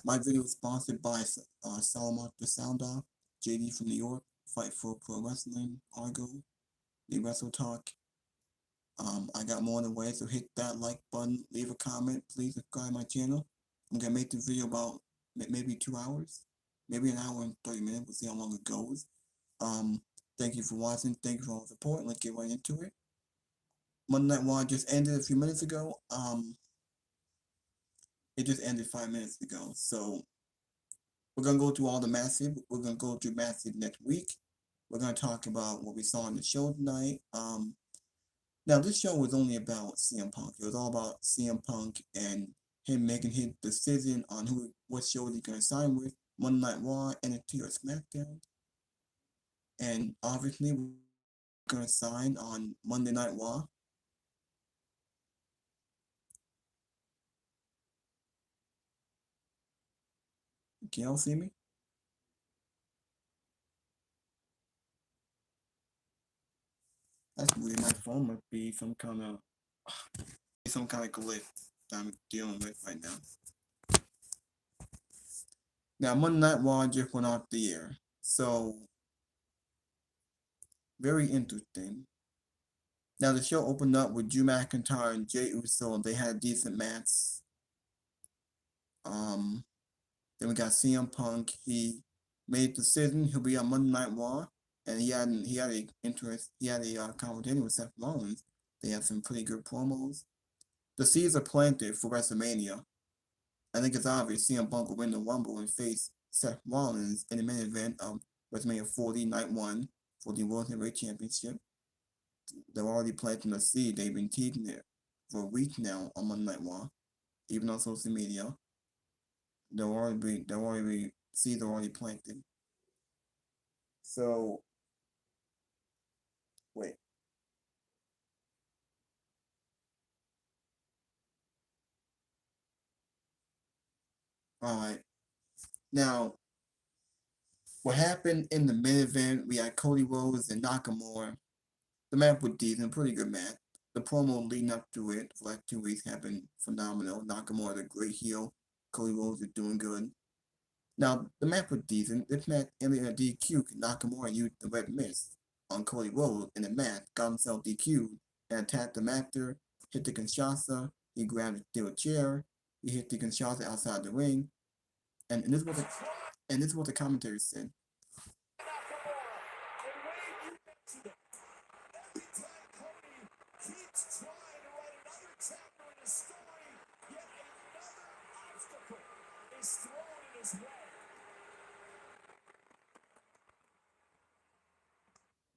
My video is sponsored by Salama the Sound Off, JD from New York, Fight for Pro Wrestling, Argo, the Wrestle Talk. I got more on the way, so hit that like button, leave a comment, please subscribe my channel. I'm gonna make this video about maybe 2 hours, maybe an hour and 30 minutes. We'll see how long it goes. Thank you for watching. Thank you for all the support. Let's get right into it. Monday Night Raw just ended a few minutes ago. It just ended 5 minutes ago. So we're gonna go through all the Massive. We're gonna go through Massive next week. We're gonna talk about what we saw on the show tonight. Now this show was only about CM Punk. It was all about CM Punk and him making his decision on what show he's gonna sign with. Monday Night Raw, NXT, or SmackDown. And obviously we're gonna sign on Monday Night Raw. Can y'all see me? That's weird. My phone must be some kind of glitch that I'm dealing with right now. Now Monday Night Raw just went off the air, so very interesting. Now the show opened up with Drew McIntyre and Jey Uso. They had a decent match. Then we got CM Punk. He made a decision. He'll be on Monday Night Raw, and he had a conversation with Seth Rollins. They had some pretty good promos. The seeds are planted for WrestleMania. I think it's obvious CM Punk will win the Rumble and face Seth Rollins in the main event of WrestleMania 40 Night 1 for the World Heavyweight Championship. They're already planting the seed. They've been teasing it for a week now on Monday Night Raw, even on social media. Seeds are already planted. So, wait. Alright. Now, what happened in the main event, we had Cody Rhodes and Nakamura. The match was decent, pretty good match. The promo leading up to it for like 2 weeks have been phenomenal. Nakamura is a great heel. Cody Rhodes is doing good. Now, the match was decent. This match ended in a DQ. Nakamura used the red mist on Cody Rhodes in the match, got himself DQ'd, and attacked him after, hit the Kinshasa, he grabbed a steel chair, he hit the Kinshasa outside the ring, and this is what the commentary said.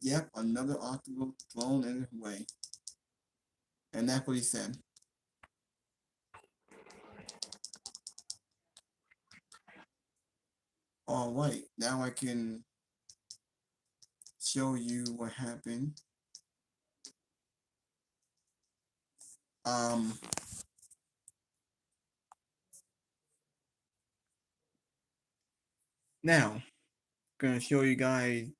Yep, another obstacle thrown in his way. And that's what he said. Alright, now I can show you what happened. Now, gonna show you guys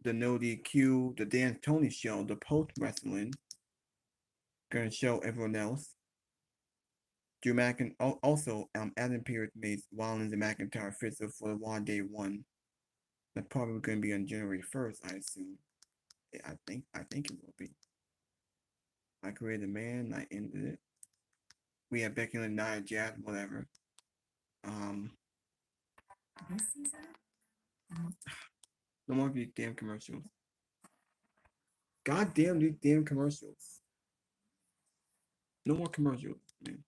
the no DQ, the Dan Tony show, the post wrestling. Gonna show everyone else. Drew McIntyre also Adam Pearce made Rollins and McIntyre official for the Raw Day 1. That's probably gonna be on January 1st, I assume. I think it will be. I created a man, I ended it. We have Becky Lynch, Nia Jax, whatever. This season? No more of these damn commercials. God damn these damn commercials. No more commercials, man.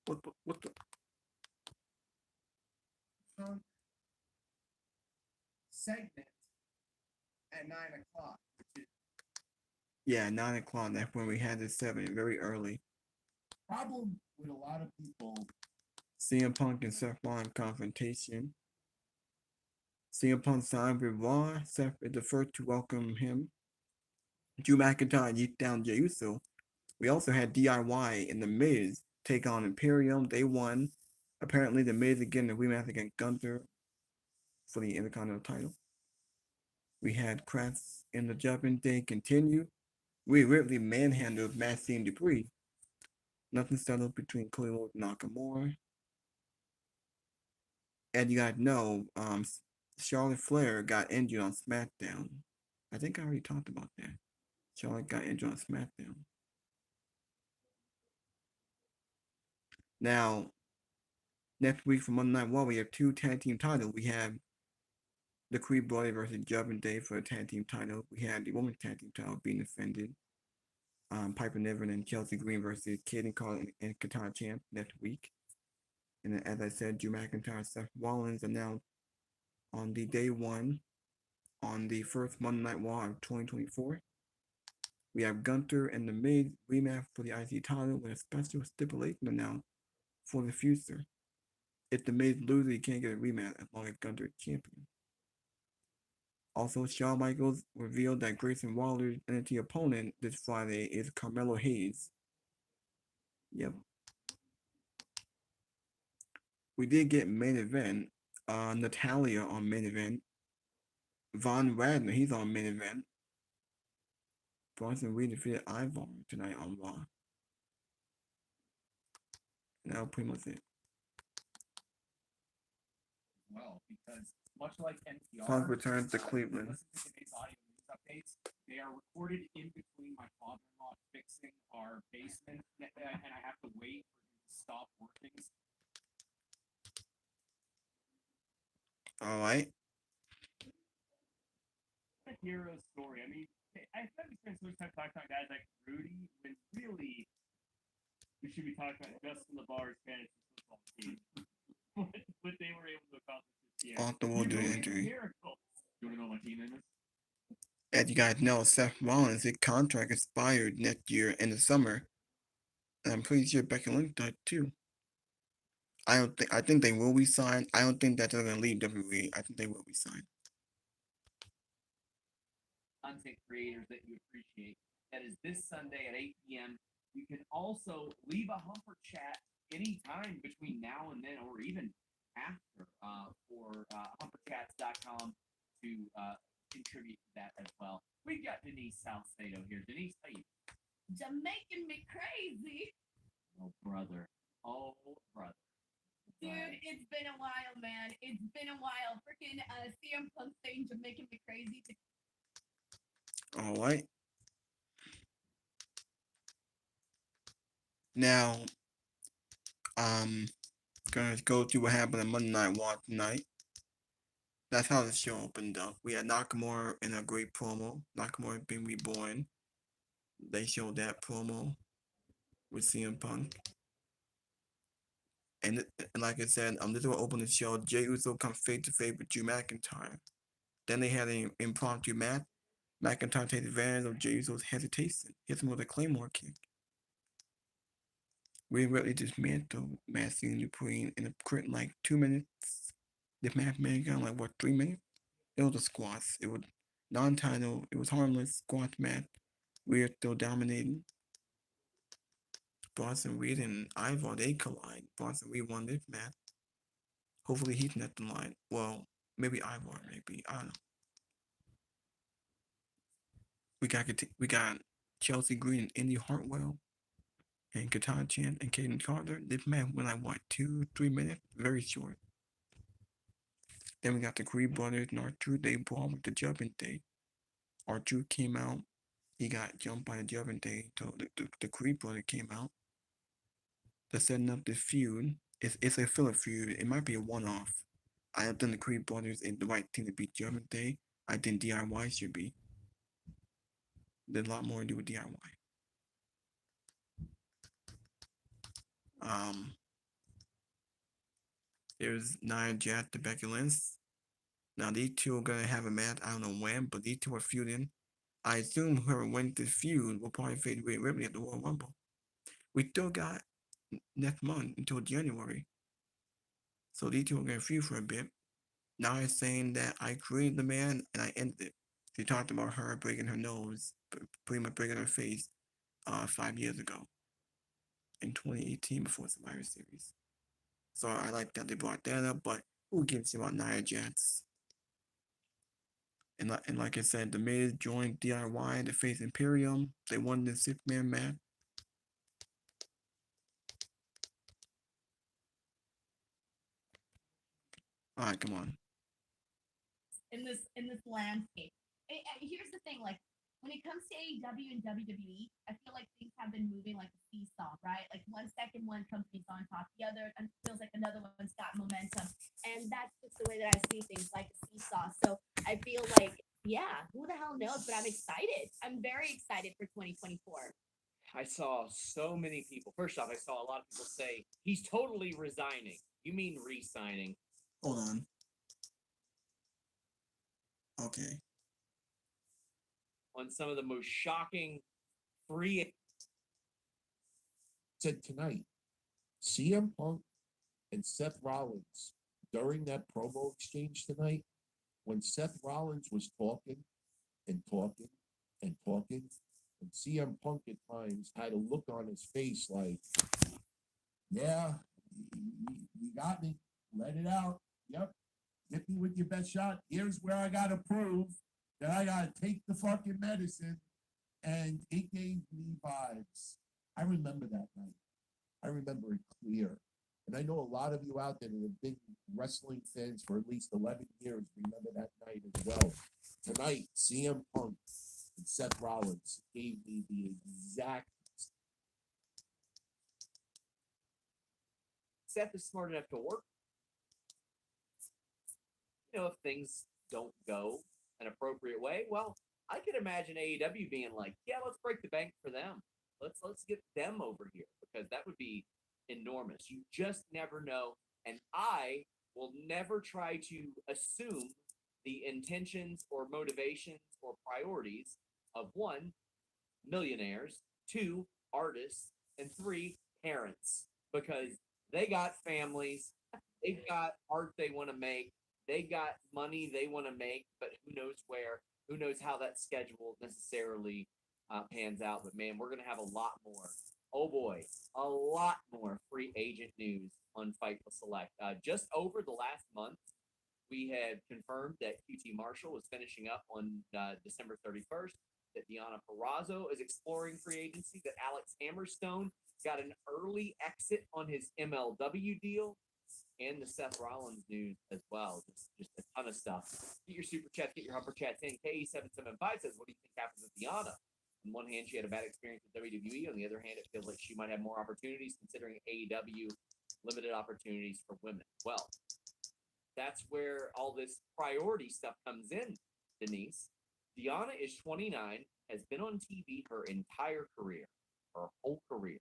What the? Segment at 9 o'clock. Yeah, 9 o'clock. That's when we had this 7, very early. Problem with a lot of people. CM Punk and Seth Rollins confrontation. CM Punk signed with Raw. Seth is the first to welcome him. Drew McIntyre yeet down Jey Uso. We also had DIY and The Miz take on Imperium. They won. Apparently, The Miz again the rematch against Gunther for the Intercontinental title. We had Crafts in the Judgment Day continue. Rhea Ripley manhandled Maxine Dupree. Nothing settled between Cody Rhodes and Nakamura. And you guys know, Charlotte Flair got injured on SmackDown. I think I already talked about that. Charlotte got injured on SmackDown. Now, next week for Monday Night Raw, we have two tag team titles. We have the Creed Brothers versus Judgment Day for the tag team title. We have the women's tag team title being defended. Piper Niven and Chelsea Green versus Kaden Carter and Katana Champ next week. And then, as I said, Drew McIntyre, Seth Rollins announced on the day one on the first Monday Night Raw of 2024. We have Gunther and The Miz rematch for the IC title with a special stipulation announced for the future. If The Miz loses, he can't get a rematch as long as Gunther is champion. Also, Shawn Michaels revealed that Grayson Waller's NXT opponent this Friday is Carmelo Hayes. Yep. We did get main event. Natalia on main event. Von Wagner, he's on main event. Bronson Reed defeated Ivar tonight on Raw. And that'll pretty much it. Well, because much like NPR, Punk returns to Cleveland. They are recorded in between my father-in-law fixing our basement, and I have to wait for him to stop working. All right. A hero story. I mean, I spent so much time talking about guys like Rudy, when really we should be talking about Justin LeBar's fantasy football team. What they were able to accomplish this year. Off the wall due to injury. Miracles. You want to know my team name is? As you guys know, Seth Rollins' contract expired next year in the summer. And I'm pretty sure Becky Lynch does too. I think they will resign. I don't think that they're gonna leave WWE. I think they will resign. Content creators that you appreciate. That is this Sunday at 8 p.m. You can also leave a Humper chat anytime between now and then, or even after, for humperchats.com to contribute to that as well. We've got Denise Salcedo here. Denise, how you? Jamaican me crazy. Oh, brother. Oh, brother. Dude, it's been a while, man. It's been a while. Freaking CM Punk saying Jamaican me crazy. All right. Now, gonna go through what happened on Monday Night Raw tonight. That's how the show opened up. We had Nakamura in a great promo. Nakamura being reborn. They showed that promo with CM Punk. And like I said, this will open the show. Jey Uso comes face to face with Drew McIntyre. Then they had an impromptu match. McIntyre takes advantage of Jey Uso's hesitation. Hits him with a Claymore kick. Rhea Ripley dismantled Maxine Dupree in a quick like 2 minutes. The match made on like what 3 minutes? It was a squash. It was non-title. It was harmless squash match. Rhea still dominating. Bronson Reed and Ivar, they collide. Bronson Reed won this match. Hopefully he's next in line. Well, maybe Ivar, maybe. I don't know. We got Chelsea Green and Indy Hartwell and Katana Chan and Kaden Carter. This match went like what 2-3 minutes? Very short. Then we got the Creed brothers and R-Truth. They brawled with the Judgment Day. R-Truth came out. He got jumped by the Judgment Day. So the Creed brother came out. They're setting up this feud. It's a filler feud. It might be a one-off. I don't think the Creed brothers is the right thing to beat Judgment Day. I think DIY should be. There's a lot more to do with DIY. There's Nia Jax to Becky Lynch. Now these two are gonna have a match. I don't know when, but these two are feuding. I assume whoever wins this feud will probably face Rhea Ripley at the Royal Rumble. We still got next month until January. So these two are gonna feud for a bit. Now I'm saying that I created the man and I ended it. She talked about her breaking her nose, pretty much breaking her face 5 years ago in 2018 before Survivor Series. So I like that they brought that up, but who gives about Nia Jax? And like I said, The Miz joined DIY to face Imperium. They won the 6-man match. All right, come on. In this landscape. Here's the thing, like when it comes to AEW and WWE, I feel like things have been moving like a seesaw, right? Like 1 second one company's on top, the other and feels like another one's got momentum, and that's just the way that I see things, like a seesaw. So I feel like, yeah, who the hell knows? But I'm excited. I'm very excited for 2024. I saw so many people. First off, I saw a lot of people say he's totally resigning. You mean re-signing? Hold on. Okay. On some of the most shocking free. Said tonight, CM Punk and Seth Rollins during that promo exchange tonight, when Seth Rollins was talking and talking and talking, and CM Punk at times had a look on his face like, yeah, you got me. Let it out. Yep. Hit me with your best shot. Here's where I got to prove that I got to take the fucking medicine. And it gave me vibes. I remember that night. I remember it clear. And I know a lot of you out there that have been wrestling fans for at least 11 years remember that night as well. Tonight, CM Punk and Seth Rollins gave me the exact. Seth is smart enough to work. You know, if things don't go an appropriate way, well, I could imagine AEW being like, yeah, let's break the bank for them. Let's get them over here, because that would be enormous. You just never know. And I will never try to assume the intentions or motivations or priorities of 1, millionaires, 2, artists, and 3, parents, because they got families, they've got art they want to make, they got money they want to make, but who knows where, who knows how that schedule necessarily pans out. But man, we're going to have a lot more. Oh boy, a lot more free agent news on Fightful Select. Just over the last month, we had confirmed that QT Marshall was finishing up on December 31st, that Deonna Purrazzo is exploring free agency, that Alex Hammerstone got an early exit on his MLW deal, and the Seth Rollins news as well. Just a ton of stuff. Get your super chats, get your humper chats in. KE775 says, what do you think happens with Deonna? On one hand, she had a bad experience with WWE. On the other hand, it feels like she might have more opportunities, considering AEW limited opportunities for women. Well, that's where all this priority stuff comes in, Denise. Deonna is 29, has been on TV her entire career, her whole career.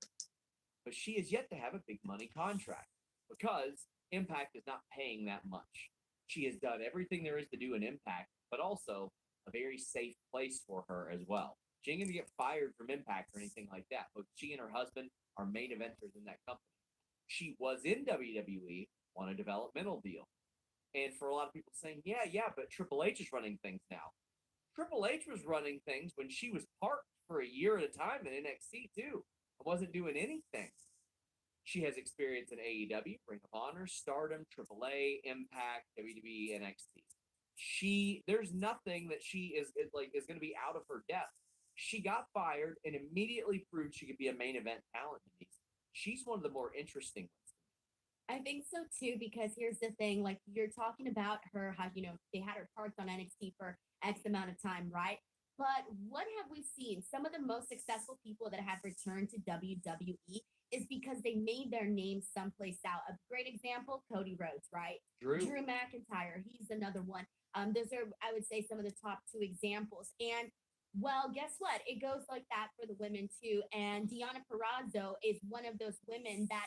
But she is yet to have a big money contract, because Impact is not paying that much. She has done everything there is to do in Impact, but also a very safe place for her as well. She ain't going to get fired from Impact or anything like that, but she and her husband are main eventers in that company. She was in WWE on a developmental deal. And for a lot of people saying, yeah, but Triple H is running things now. Triple H was running things when she was parked for a year at a time in NXT too. I wasn't doing anything. She has experience in AEW, Ring of Honor, Stardom, AAA, Impact, WWE, NXT. There's nothing that she is going to be out of her depth. She got fired and immediately proved she could be a main event talent. She's one of the more interesting ones. I think so too, because here's the thing, like you're talking about her, how, they had her parked on NXT for X amount of time, right? But what have we seen? Some of the most successful people that have returned to WWE is because they made their name someplace out. A great example, Cody Rhodes, right? Drew McIntyre, he's another one. Those are, I would say, some of the top 2 examples. And well, guess what? It goes like that for the women too. And Deonna Purrazzo is one of those women that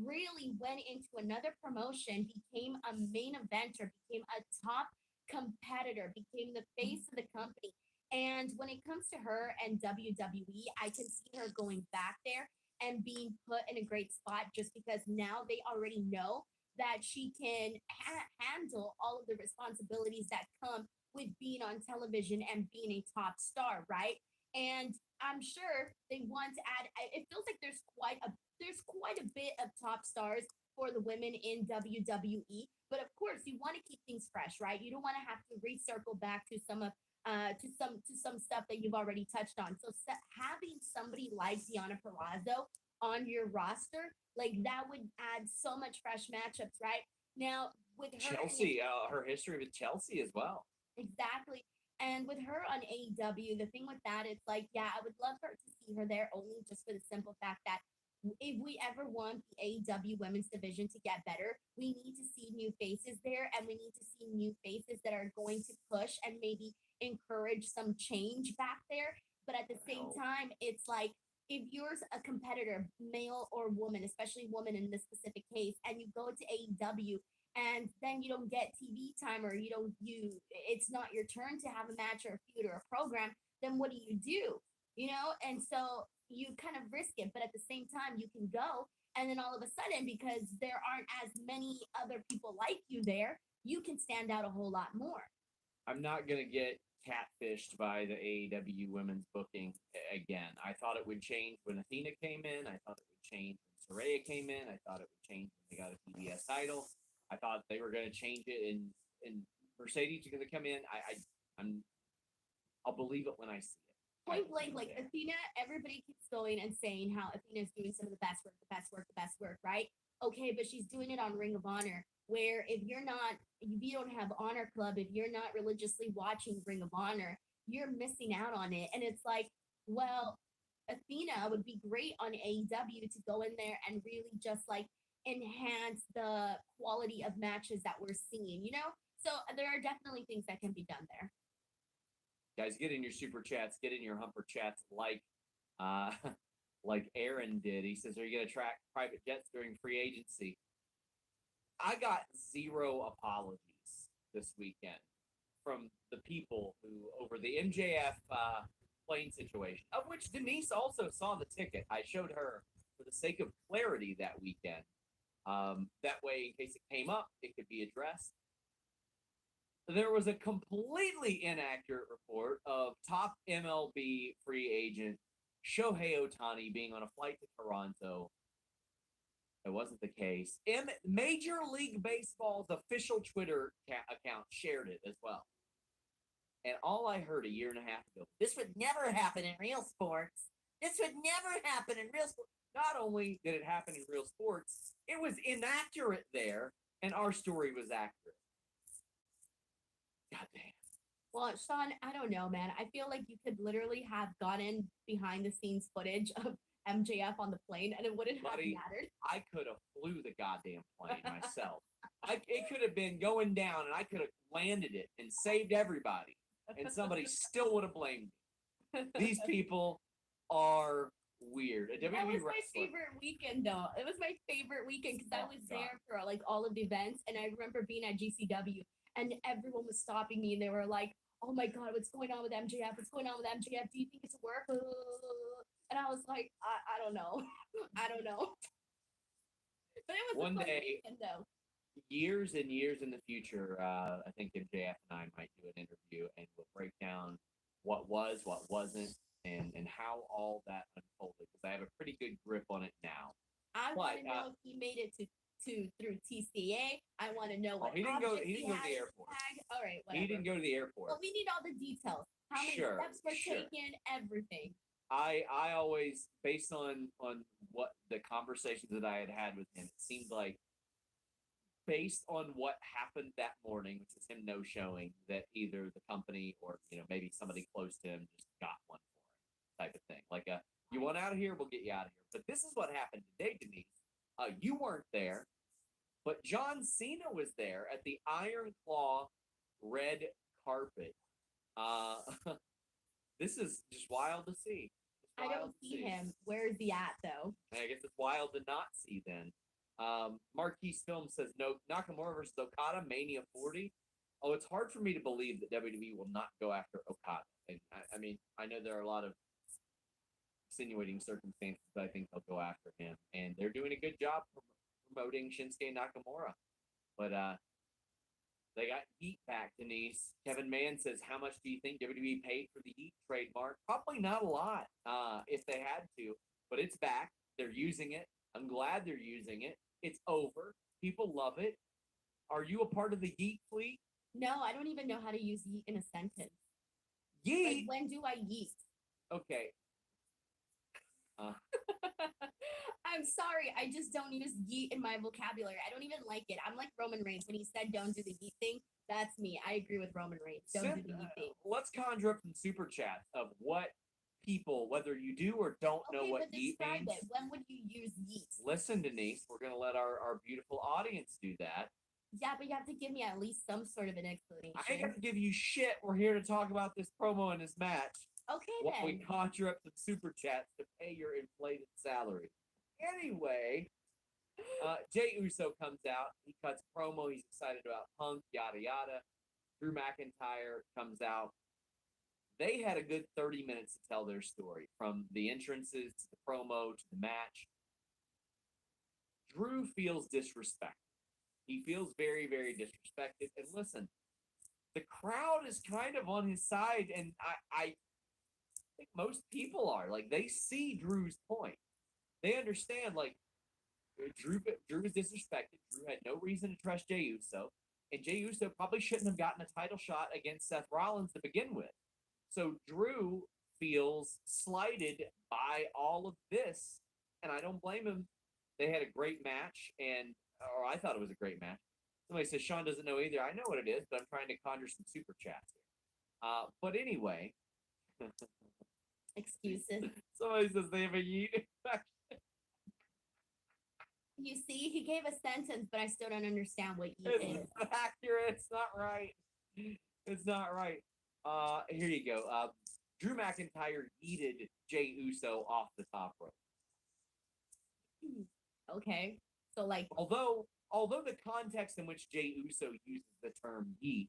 really went into another promotion, became a main eventer, became a top competitor, became the face of the company. And when it comes to her and WWE, I can see her going back there and being put in a great spot, just because now they already know that she can handle all of the responsibilities that come with being on television and being a top star, right? And I'm sure they want to add. It feels like there's quite a bit of top stars for the women in WWE, but of course you want to keep things fresh, right? You don't want to have to recircle back to some of to some stuff that you've already touched on. So having somebody like Deonna Purrazzo on your roster, like that would add so much fresh matchups, right? Now, with her and Chelsea, her history with Chelsea as well. exactly. And with her on AEW, the thing with that, it's like, yeah, I would love her to see her there only just for the simple fact that if we ever want the AEW women's division to get better, we need to see new faces there and we need to see new faces that are going to push and maybe encourage some change back there. But at the same Wow. time, it's like if you're a competitor, male or woman, especially woman in this specific case, and you go to AEW and then you don't get TV time or it's not your turn to have a match or a feud or a program, then what do? You know? And so you kind of risk it, but at the same time you can go and then all of a sudden because there aren't as many other people like you there, you can stand out a whole lot more. I'm not gonna get catfished by the AEW women's booking again. I thought it would change when Athena came in. I thought it would change when Saraya came in. I thought it would change when they got a PBS title. I thought they were going to change it, and Mercedes is going to come in. I'll believe it when I see it. Point blank, like Athena, everybody keeps going and saying how Athena's doing some of the best work, right? Okay, but she's doing it on Ring of Honor, where if you don't have Honor Club, if you're not religiously watching Ring of Honor, you're missing out on it. And it's like, well, Athena would be great on AEW to go in there and really just like enhance the quality of matches that we're seeing, you know? So there are definitely things that can be done there. Guys, get in your super chats, get in your humper chats uh like Aaron did. He says, are you gonna track private jets during free agency? I got zero apologies this weekend from the people who over the MJF plane situation, of which Denise also saw the ticket. I showed her for the sake of clarity that weekend. That way, in case it came up, it could be addressed. There was a completely inaccurate report of top MLB free agent Shohei Ohtani being on a flight to Toronto. It wasn't the case. Major League Baseball's official Twitter account shared it as well. And all I heard a year and a half ago, this would never happen in real sports. This would never happen in real sports. Not only did it happen in real sports, it was inaccurate there, and our story was accurate. God damn. Well, Sean, I don't know, man. I feel like you could literally have gotten behind the scenes footage of MJF on the plane and it wouldn't have mattered. I could have flew the goddamn plane myself. It could have been going down and I could have landed it and saved everybody. And somebody still would have blamed me. These people are weird. That was my favorite weekend, though. It was my favorite weekend because I was there for like all of the events, and I remember being at GCW, and everyone was stopping me, and they were like, "Oh my God, what's going on with MJF? What's going on with MJF? Do you think it's work?" And I was like, I don't know, I don't know. But it was one a fun day, weekend, though. Years and years in the future, I think MJF and I might do an interview, and we'll break down what was, what wasn't, and how all that unfolded, because I have a pretty good grip on it now. I want to know if he made it through TCA. I want to know what he didn't go to the airport. All right, whatever. He didn't go to the airport. But we need all the details. How many steps were taken, everything. I always, based on what the conversations that I had with him, it seemed like based on what happened that morning, which was him no-showing, that either the company or maybe somebody close to him just got one for him, type of thing. Like you want out of here, we'll get you out of here. But this is what happened today, Denise. You weren't there, but John Cena was there at the Iron Claw red carpet. This is just wild to see. I don't see him. Where is he at, though? I guess it's wild to not see then. Marquise Film says, no, Nakamura versus Okada, Mania 40. Oh, it's hard for me to believe that WWE will not go after Okada. And I mean, I know there are a lot of insinuating circumstances, but I think they'll go after him. And they're doing a good job promoting Shinsuke Nakamura. But they got Heat back, Denise. Kevin Mann says, how much do you think WWE paid for the Heat trademark? Probably not a lot if they had to, but it's back. They're using it. I'm glad they're using it. It's over. People love it. Are you a part of the Yeet fleet? No, I don't even know how to use yeet in a sentence. Yeet? Like, when do I yeet? Okay. I I'm sorry. I just don't use yeet in my vocabulary. I don't even like it. I'm like Roman Reigns when he said don't do the yeet thing. That's me. I agree with Roman Reigns. Don't do the yeet thing. Let's conjure up some super chats of what people, whether you do or don't know Okay, what but yeet describe means. it. When would you use yeet? Listen, Denise, we're gonna let our beautiful audience do that. Yeah, but you have to give me at least some sort of an explanation. I ain't got to give you shit. We're here to talk about this promo and this match. Okay, While we then. conjure up some super chats to pay your inflated salary. Anyway, Jey Uso comes out. He cuts promo. He's excited about Punk, yada, yada. Drew McIntyre comes out. They had a good 30 minutes to tell their story, from the entrances to the promo to the match. Drew feels disrespected. He feels very, very disrespected. And listen, the crowd is kind of on his side, and I think most people are. Like, they see Drew's point. They understand, like, Drew is disrespected. Drew had no reason to trust Jey Uso, and Jey Uso probably shouldn't have gotten a title shot against Seth Rollins to begin with. So Drew feels slighted by all of this, and I don't blame him. They had a great match, or I thought it was a great match. Somebody says Sean doesn't know either. I know what it is, but I'm trying to conjure some super chats here. But anyway. Excuses. Somebody says they have a yeet infection. You see, he gave a sentence, but I still don't understand what yeet is. It's not accurate. It's not right. It's not right. Here you go. Drew McIntyre yeeted Jey Uso off the top rope. Okay. So, like, Although the context in which Jey Uso uses the term yeet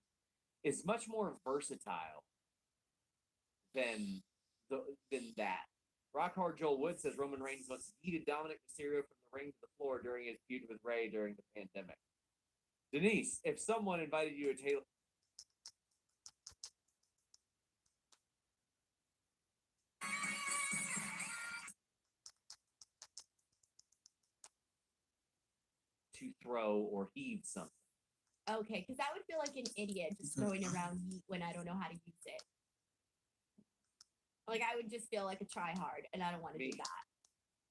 is much more versatile than that. Rockhard Joel Wood says Roman Reigns once yeeted Dominic Mysterio from the ring to the floor during his feud with Rey during the pandemic. Denise, if someone invited you to Taylor. To throw or heave something. okay, because I would feel like an idiot just throwing around yeet when I don't know how to use it. Like, I would just feel like a tryhard, and I don't want to do that.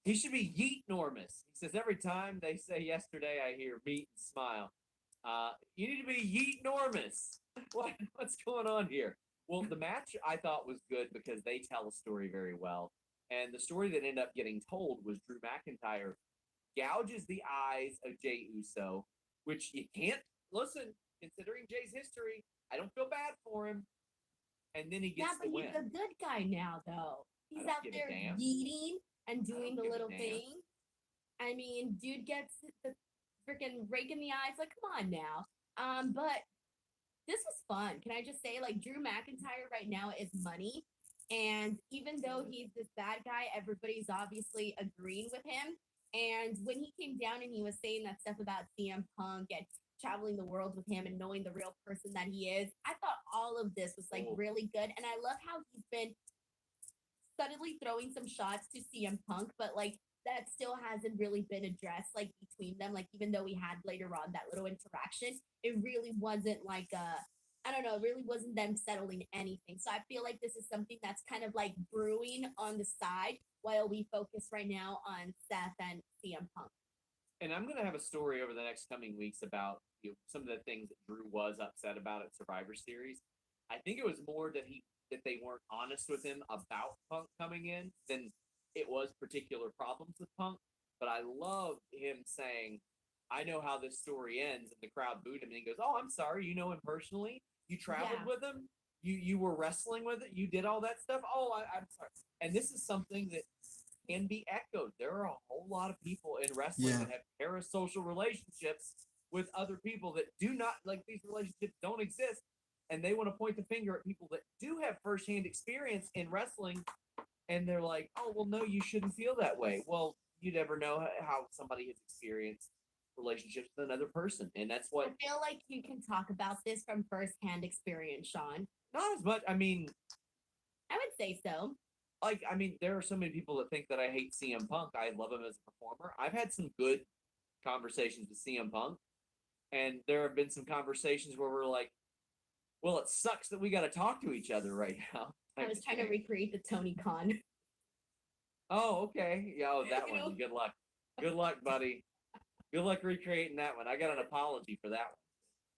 He should be yeet-normous. He says, every time they say yesterday, I hear meet and smile. You need to be yeet-normous. What's going on here? Well, the match I thought was good because they tell a story very well. And the story that ended up getting told was Drew McIntyre gouges the eyes of Jey Uso, which you can't, listen, considering Jay's history, I don't feel bad for him. And then he gets the win. He's a good guy now, though. He's don't out give a there damn. yeeting and doing the give a little damn. thing. I mean, dude gets the freaking rake in the eyes. Like, come on now. But this was fun. Can I just say, like, Drew McIntyre right now is money. And even though he's this bad guy, everybody's obviously agreeing with him. And when he came down and he was saying that stuff about CM Punk and traveling the world with him and knowing the real person that he is, I thought all of this was like really good. And I love how he's been suddenly throwing some shots to CM Punk, but like that still hasn't really been addressed like between them. Like, even though we had later on that little interaction, it really wasn't like I don't know, it really wasn't them settling anything. So I feel like this is something that's kind of like brewing on the side while we focus right now on Seth and CM Punk. And I'm going to have a story over the next coming weeks about some of the things that Drew was upset about at Survivor Series. I think it was more that they weren't honest with him about Punk coming in than it was particular problems with Punk. But I love him saying, I know how this story ends, and the crowd booed him, and he goes, oh, I'm sorry, you know him personally? You traveled with him? You were wrestling with it? You did all that stuff? Oh, I'm sorry. And this is something that can be echoed. There are a whole lot of people in wrestling that have parasocial relationships with other people that do not, like, these relationships don't exist, and they want to point the finger at people that do have firsthand experience in wrestling, and they're like, oh, well, no, you shouldn't feel that way. Well, you never know how somebody has experienced relationships with another person, and that's what I feel like you can talk about this from firsthand experience, Sean. not as much. I mean, I would say so. like, I mean, there are so many people that think that I hate CM Punk. I love him as a performer. I've had some good conversations with CM Punk, and there have been some conversations where we're like, well, it sucks that we got to talk to each other right now. I was trying to recreate the Tony Khan. Oh, okay. Yeah, that You one. know? Good luck. Good luck, buddy. Good luck recreating that one. I got an apology for that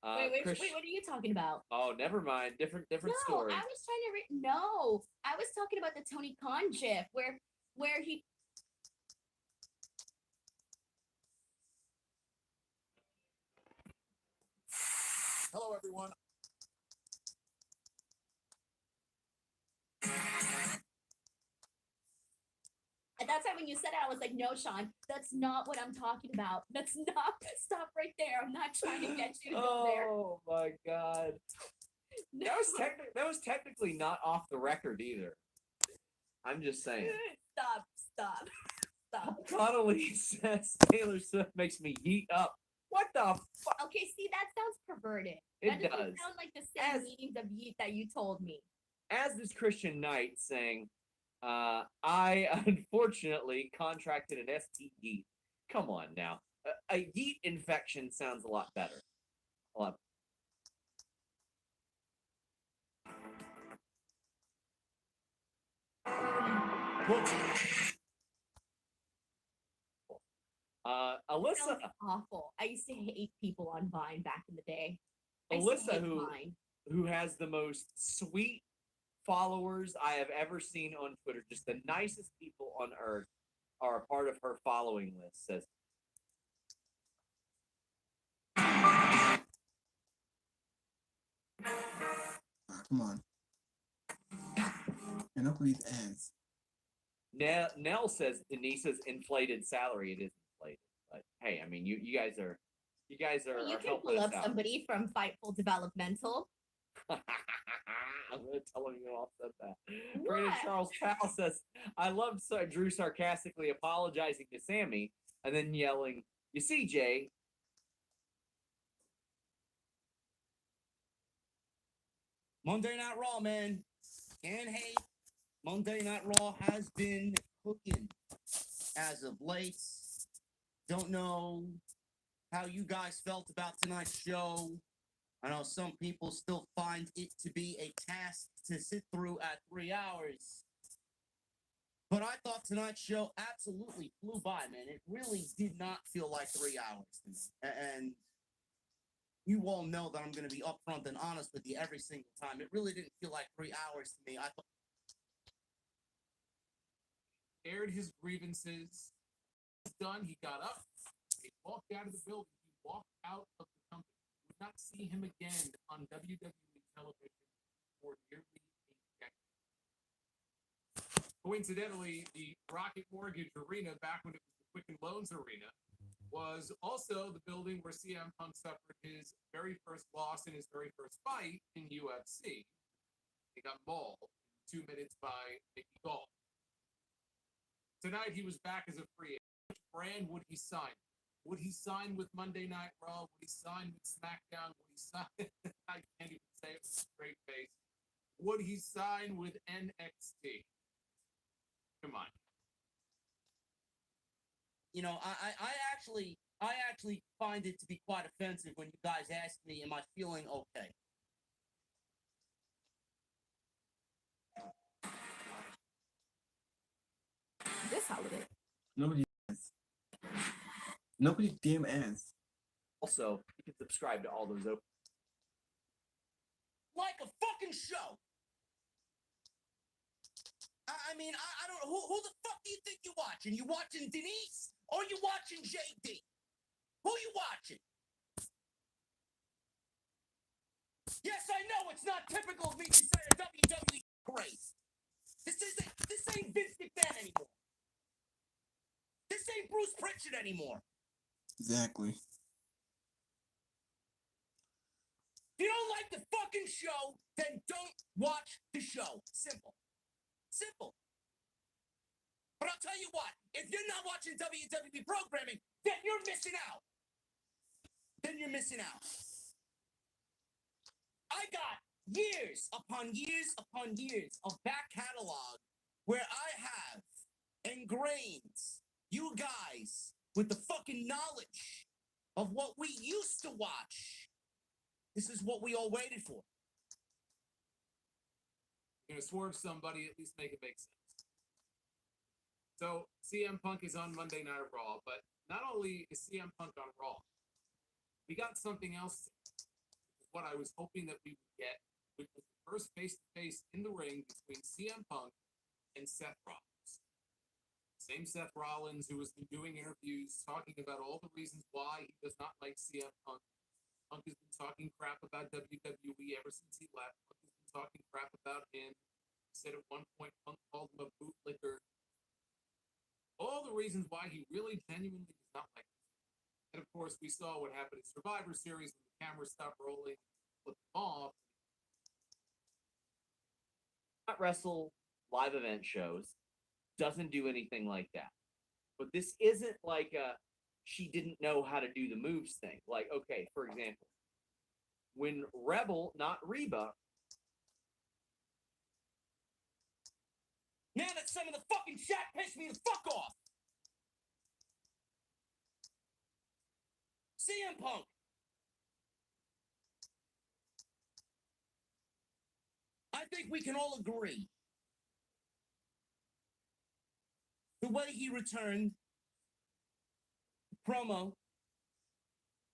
one. Wait, what are you talking about? Oh, never mind. Different No, story. I was trying to no, I was talking about the Tony Khan gif where he. Hello, everyone. At that time when you said it, I was like, no, Sean, that's not what I'm talking about. That's not. Stop right there. I'm not trying to get you to go there. Oh my god. No. That was technically not off the record either. I'm just saying. Stop. Connolly says Taylor Swift makes me heat up. What the fuck? Okay, see, that sounds perverted. It That doesn't does. sound like the same meanings of yeet that you told me. As this Christian Knight saying, I unfortunately contracted an ST yeet. Come on now. A yeet infection sounds a lot better. A lot. Alyssa. Sounds awful. I used to hate people on Vine back in the day. Alyssa, who has the most sweet followers I have ever seen on Twitter, just the nicest people on earth, are a part of her following list, says, come on. And look at these ads. Nell says Denise's inflated salary. It is inflated, but hey, I mean, you guys are You can helping pull us up out. somebody from Fightful Developmental. I'm gonna tell him you all said that. What? Brandon Charles Powell says, I loved Drew sarcastically apologizing to Sammy and then yelling, "You see, Jay." Monday Night Raw, man. Can't hate. Monday Night Raw has been cooking as of late. Don't know how you guys felt about tonight's show. I know some people still find it to be a task to sit through at 3 hours. But I thought tonight's show absolutely flew by, man. It really did not feel like 3 hours to me. And you all know that I'm going to be upfront and honest with you every single time. It really didn't feel like 3 hours to me. I thought Aired his grievances. He's done. He got up. He walked out of the building. He walked out of the company. We would not see him again on WWE television for nearly a decade. Coincidentally, the Rocket Mortgage Arena, back when it was the Quicken Loans Arena, was also the building where CM Punk suffered his very first loss in his very first fight in UFC. He got mauled in 2 minutes by Mickey Gall. Tonight, he was back as a free agent. Which brand would he sign? Would he sign with Monday Night Raw? Would he sign with SmackDown? Would he sign? I can't even say it with a straight face. Would he sign with NXT? Come on. you know, I actually find it to be quite offensive when you guys ask me, am I feeling okay? This holiday. Nobody asks. Nobody damn asks. Also, you can subscribe to all those open. Like a fucking show. I mean, I don't know. Who the fuck do you think you're watching? You watching Denise or you watching JD? Who you watching? Yes, I know it's not typical of me to say a WWE great. This ain't Vince McMahon anymore. This ain't Bruce Pritchard anymore. Exactly. If you don't like the fucking show, then don't watch the show. Simple. Simple. But I'll tell you what, if you're not watching WWE programming, then you're missing out. Then you're missing out. I got years upon years upon years of back catalog where I have ingrained you guys with the fucking knowledge of what we used to watch. This is what we all waited for. You're gonna swerve somebody, at least make it make sense. So CM Punk is on Monday Night Raw, but not only is CM Punk on Raw, we got something else. What I was hoping that we would get, which was the first face-to-face in the ring between CM Punk and Seth Rollins. Same Seth Rollins who has been doing interviews talking about all the reasons why he does not like CM Punk. Punk has been talking crap about WWE ever since he left. Punk has been talking crap about him. He said at one point Punk called him a bootlicker. All the reasons why he really genuinely does not like him. And of course, we saw what happened in Survivor Series when the camera stopped rolling, flipped him off. Not wrestle live event shows, doesn't do anything like that. But this isn't like a she didn't know how to do the moves thing. Like, okay, for example, when Rebel, not Reba, Now that some of the fucking chat pissed me the fuck off. CM Punk. I think we can all agree. The way he returned the promo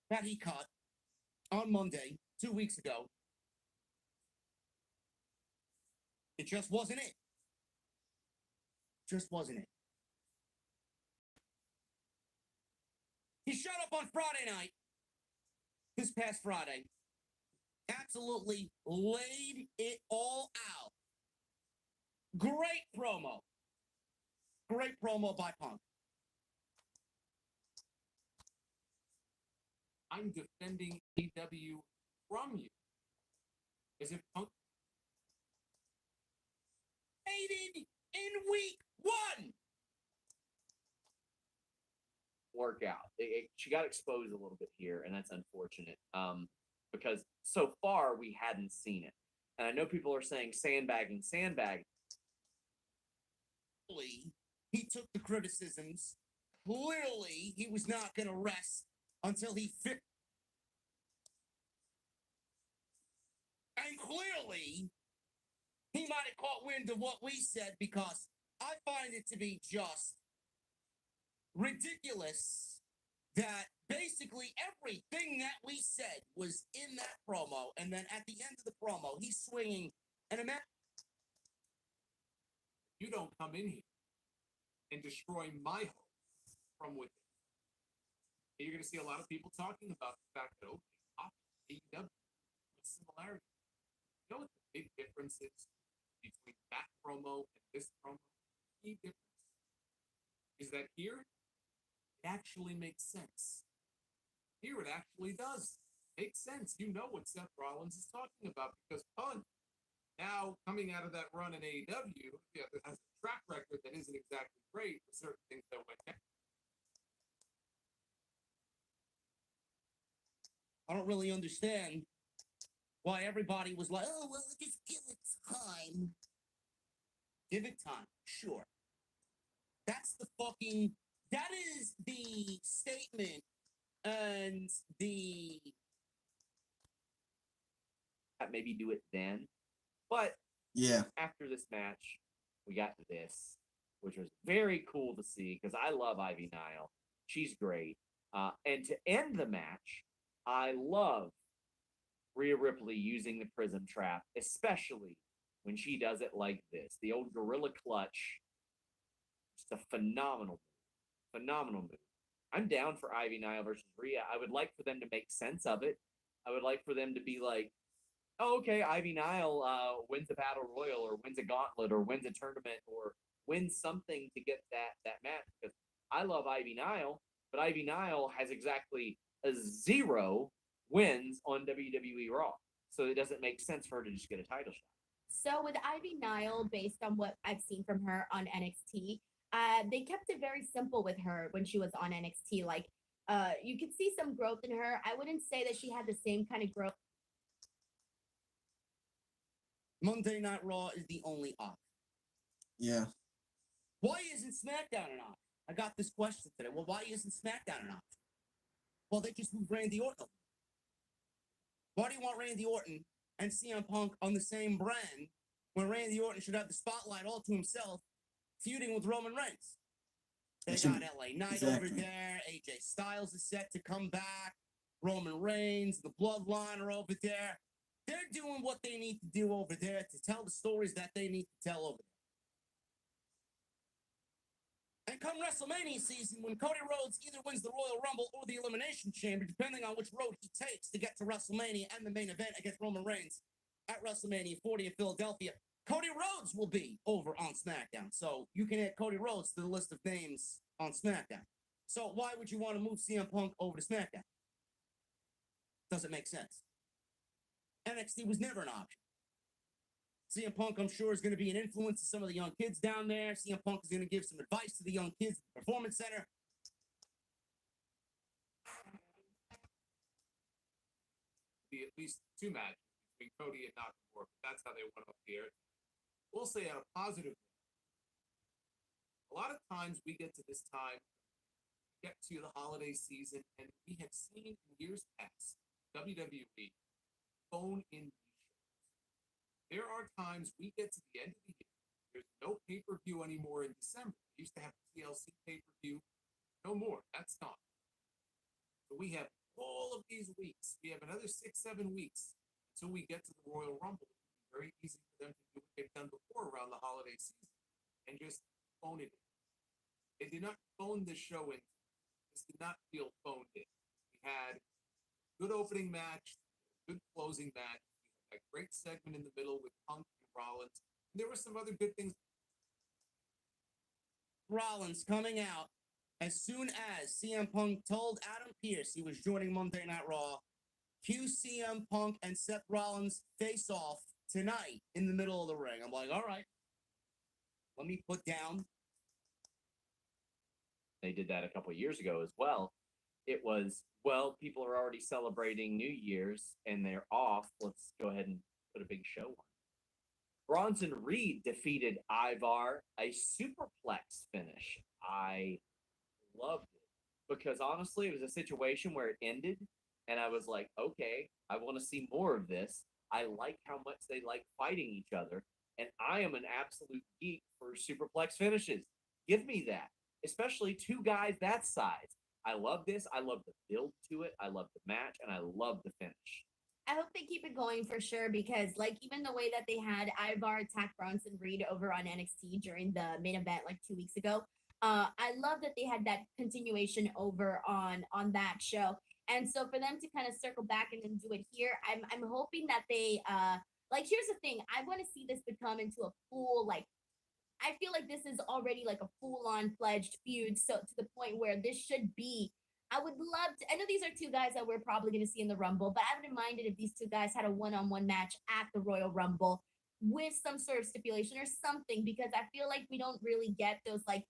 that he cut on Monday, 2 weeks ago, it just wasn't it. Just wasn't it. He showed up on Friday night, this past Friday, absolutely laid it all out. Great promo. Great promo by Punk. I'm defending AEW from you. As if Punk Aided in week 1. workout. She got exposed a little bit here, and that's unfortunate. Because so far we hadn't seen it. And I know people are saying sandbagging. He took the criticisms. Clearly, he was not going to rest until he fit. And clearly, he might have caught wind of what we said, because I find it to be just ridiculous that basically everything that we said was in that promo, and then at the end of the promo, he's swinging an immense. you don't come in here and destroy my hope from within. And you're going to see a lot of people talking about the fact that, okay, AEW, similarity. You know what the big difference is between that promo and this promo? The key difference is that here, it actually makes sense. Here, it actually does make sense. You know what Seth Rollins is talking about, because Punk, now coming out of that run in AEW, has a track record that isn't exactly great for certain things that went down. I don't really understand why everybody was like, oh, well, just give it time. Give it time, sure. That is the statement and the. Maybe do it then. But Yeah. after this match, we got to this, which was very cool to see, because I love Ivy Nile. She's great. And to end the match, I love Rhea Ripley using the Prism Trap, especially when she does it like this. The old Gorilla Clutch. Just a phenomenal move. I'm down for Ivy Nile versus Rhea. I would like for them to make sense of it. I would like for them to be like, oh, okay, Ivy Nile wins a battle royal, or wins a gauntlet, or wins a tournament, or wins something to get that match. Because I love Ivy Nile, but Ivy Nile has exactly a 0 wins on WWE Raw. So it doesn't make sense for her to just get a title shot. So with Ivy Nile, based on what I've seen from her on NXT, they kept it very simple with her when she was on NXT. Like, you could see some growth in her. I wouldn't say that she had the same kind of growth. Monday Night Raw is the only option. Yeah. Why isn't SmackDown an option? I got this question today. Well, why isn't SmackDown an option? Well, they just moved Randy Orton. Why do you want Randy Orton and CM Punk on the same brand when Randy Orton should have the spotlight all to himself, feuding with Roman Reigns? They That's a- got LA Knight over exactly. there. AJ Styles is set to come back. Roman Reigns, the Bloodline are over there. They're doing what they need to do over there to tell the stories that they need to tell over there. And come WrestleMania season, when Cody Rhodes either wins the Royal Rumble or the Elimination Chamber, depending on which road he takes to get to WrestleMania and the main event against Roman Reigns at WrestleMania 40 in Philadelphia, Cody Rhodes will be over on SmackDown. So you can add Cody Rhodes to the list of names on SmackDown. So why would you want to move CM Punk over to SmackDown? Doesn't make sense. NXT was never an option. CM Punk, I'm sure, is going to be an influence to some of the young kids down there. CM Punk is going to give some advice to the young kids at the Performance Center. Be at least 2 matches between Cody and Nakamura. That's how they went up here. We'll say on a positive note, a lot of times we get to this time, get to the holiday season, and we have seen in years past WWE phone in these shows. There are times we get to the end of the year, there's no pay-per-view anymore in December. We used to have TLC pay-per-view, no more. That's gone. So we have all of these weeks. We have another 6-7 weeks until we get to the Royal Rumble. It's very easy for them to do what they've done before around the holiday season and just phone it in. They did not phone this show in. This did not feel phoned in. We had a good opening match, good closing match. We had a great segment in the middle with Punk and Rollins. And there were some other good things. Rollins coming out as soon as CM Punk told Adam Pearce he was joining Monday Night Raw. Cue CM Punk and Seth Rollins face off tonight in the middle of the ring. I'm like, all right, let me put down. They did that a couple of years ago as well. It was, well, people are already celebrating New Year's and they're off. Let's go ahead and put a big show on. Bronson Reed defeated Ivar, a superplex finish. I loved it because honestly, it was a situation where it ended and I was like, okay, I want to see more of this. I like how much they like fighting each other, and I am an absolute geek for superplex finishes. Give me that, especially 2 guys that size. I love this. I love the build to it. I love the match, and I love the finish. I hope they keep it going for sure because, like, even the way that they had Ivar attack Bronson Reed over on NXT during the main event like 2 weeks ago, I love that they had that continuation over on that show. And so for them to kind of circle back and then do it here, I'm hoping that they like. Here's the thing: I want to see this become into a full like. I feel like this is already like a full-on fledged feud, so to the point where this should be. I would love to. I know these are 2 guys that we're probably going to see in the Rumble, but I wouldn't mind it if these 2 guys had a one-on-one match at the Royal Rumble with some sort of stipulation or something, because I feel like we don't really get those like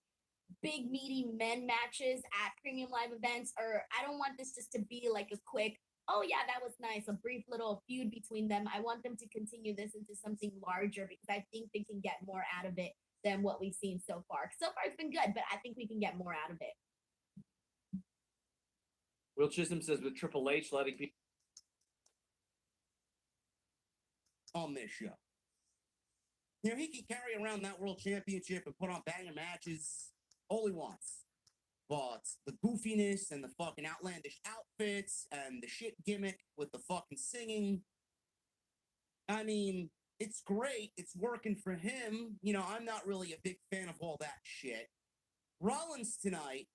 big meaty men matches at premium live events. Or I don't want this just to be like a quick, oh yeah, that was nice, a brief little feud between them. I want them to continue this into something larger because I think they can get more out of it than what we've seen so far. So far it's been good, but I think we can get more out of it. Will Chisholm says with Triple H letting people on this show. You know, he can carry around that world championship and put on banger matches all he wants. But the goofiness and the fucking outlandish outfits and the shit gimmick with the fucking singing, I mean, it's great. It's working for him. You know, I'm not really a big fan of all that shit. Rollins tonight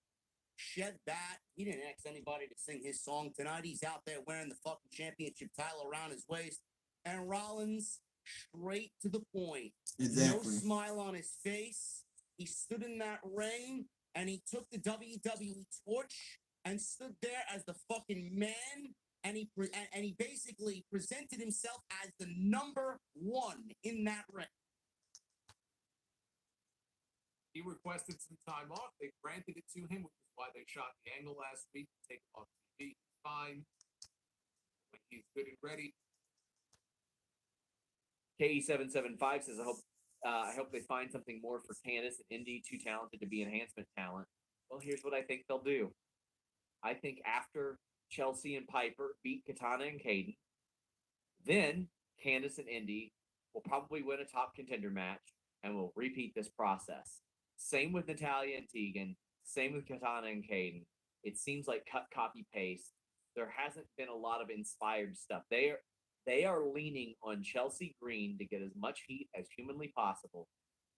shed that. He didn't ask anybody to sing his song tonight. He's out there wearing the fucking championship title around his waist. And Rollins, straight to the point. Exactly. No smile on his face. He stood in that ring and he took the WWE torch and stood there as the fucking man. And he basically presented himself as the number 1 in that ring. He requested some time off. They granted it to him, which is why they shot the angle last week to take him off TV. He's fine. When he's good and ready. KE775 says, I hope they find something more for Candice and Indy, too talented to be enhancement talent. Well, here's what I think they'll do. I think after Chelsea and Piper beat Katana and Kaden, then Candice and Indy will probably win a top contender match and will repeat this process. Same with Natalia and Tegan. Same with Katana and Caden. It seems like cut, copy, paste. There hasn't been a lot of inspired stuff. They are leaning on Chelsea Green to get as much heat as humanly possible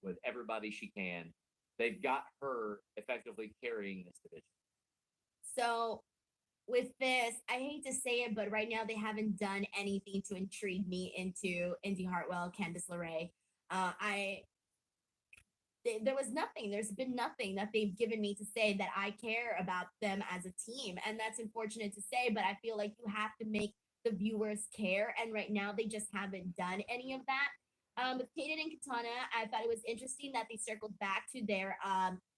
with everybody she can. They've got her effectively carrying this division. So with this, I hate to say it, but right now they haven't done anything to intrigue me into Indy Hartwell, Candice LeRae. There was nothing. There's been nothing that they've given me to say that I care about them as a team, and that's unfortunate to say. But I feel like you have to make the viewers care, and right now they just haven't done any of that. With Kaden and Katana, I thought it was interesting that they circled back to their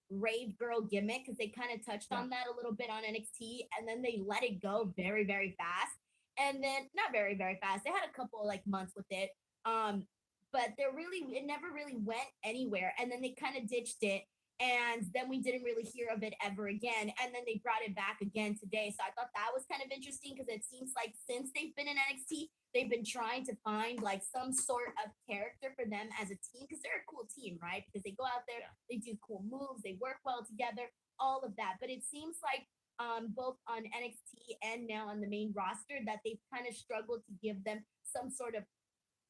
rave girl gimmick because they kind of touched on that a little bit on NXT, and then they let it go very, very fast. And then not very, very fast. They had a couple like months with it. But it never really went anywhere. And then they kind of ditched it. And then we didn't really hear of it ever again. And then they brought it back again today. So I thought that was kind of interesting because it seems like since they've been in NXT, they've been trying to find like some sort of character for them as a team because they're a cool team, right? Because they go out there, they do cool moves, they work well together, all of that. But it seems like both on NXT and now on the main roster that they've kind of struggled to give them some sort of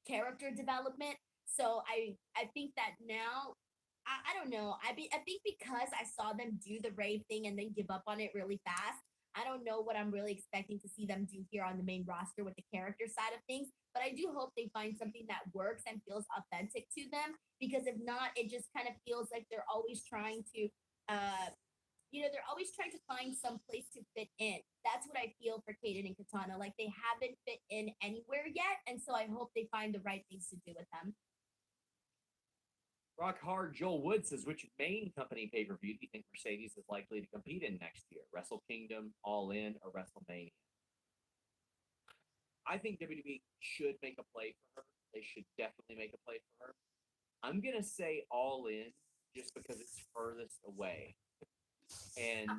character development. So I think that now I don't know. I think because I saw them do the rave thing and then give up on it really fast. I don't know what I'm really expecting to see them do here on the main roster with the character side of things, but I do hope they find something that works and feels authentic to them because if not, it just kind of feels like they're always trying to they're always trying to find some place to fit in. That's what I feel for Kaden and Katana. Like they haven't fit in anywhere yet. And so I hope they find the right things to do with them. Rock Hard Joel Wood says, which main company pay-per-view do you think Mercedes is likely to compete in next year? Wrestle Kingdom, All In, or WrestleMania? I think WWE should make a play for her. They should definitely make a play for her. I'm going to say All In just because it's furthest away. And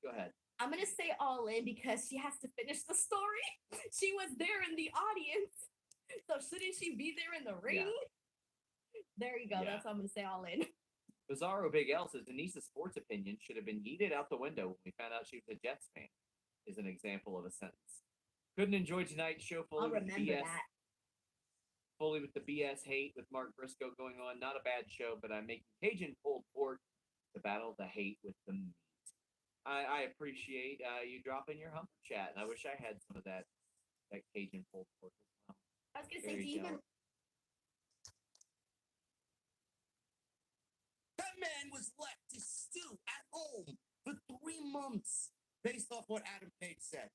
go ahead. I'm going to say All In because she has to finish the story. She was there in the audience. So shouldn't she be there in the ring? Yeah. There you go. Yeah. That's what I'm going to say All In. Bizarro Big L says Denise's sports opinion should have been yeeted out the window when we found out she was a Jets fan, is an example of a sentence. Couldn't enjoy tonight's show fully with the BS. Fully with the BS hate with Mark Briscoe going on. Not a bad show, but I'm making Cajun pulled pork to battle the hate with the meat. I appreciate you dropping your humper chat, and I wish I had some of that Cajun pulled pork as well. I was going to say, do you even... That man was left to stew at home for 3 months, based off what Adam Page said.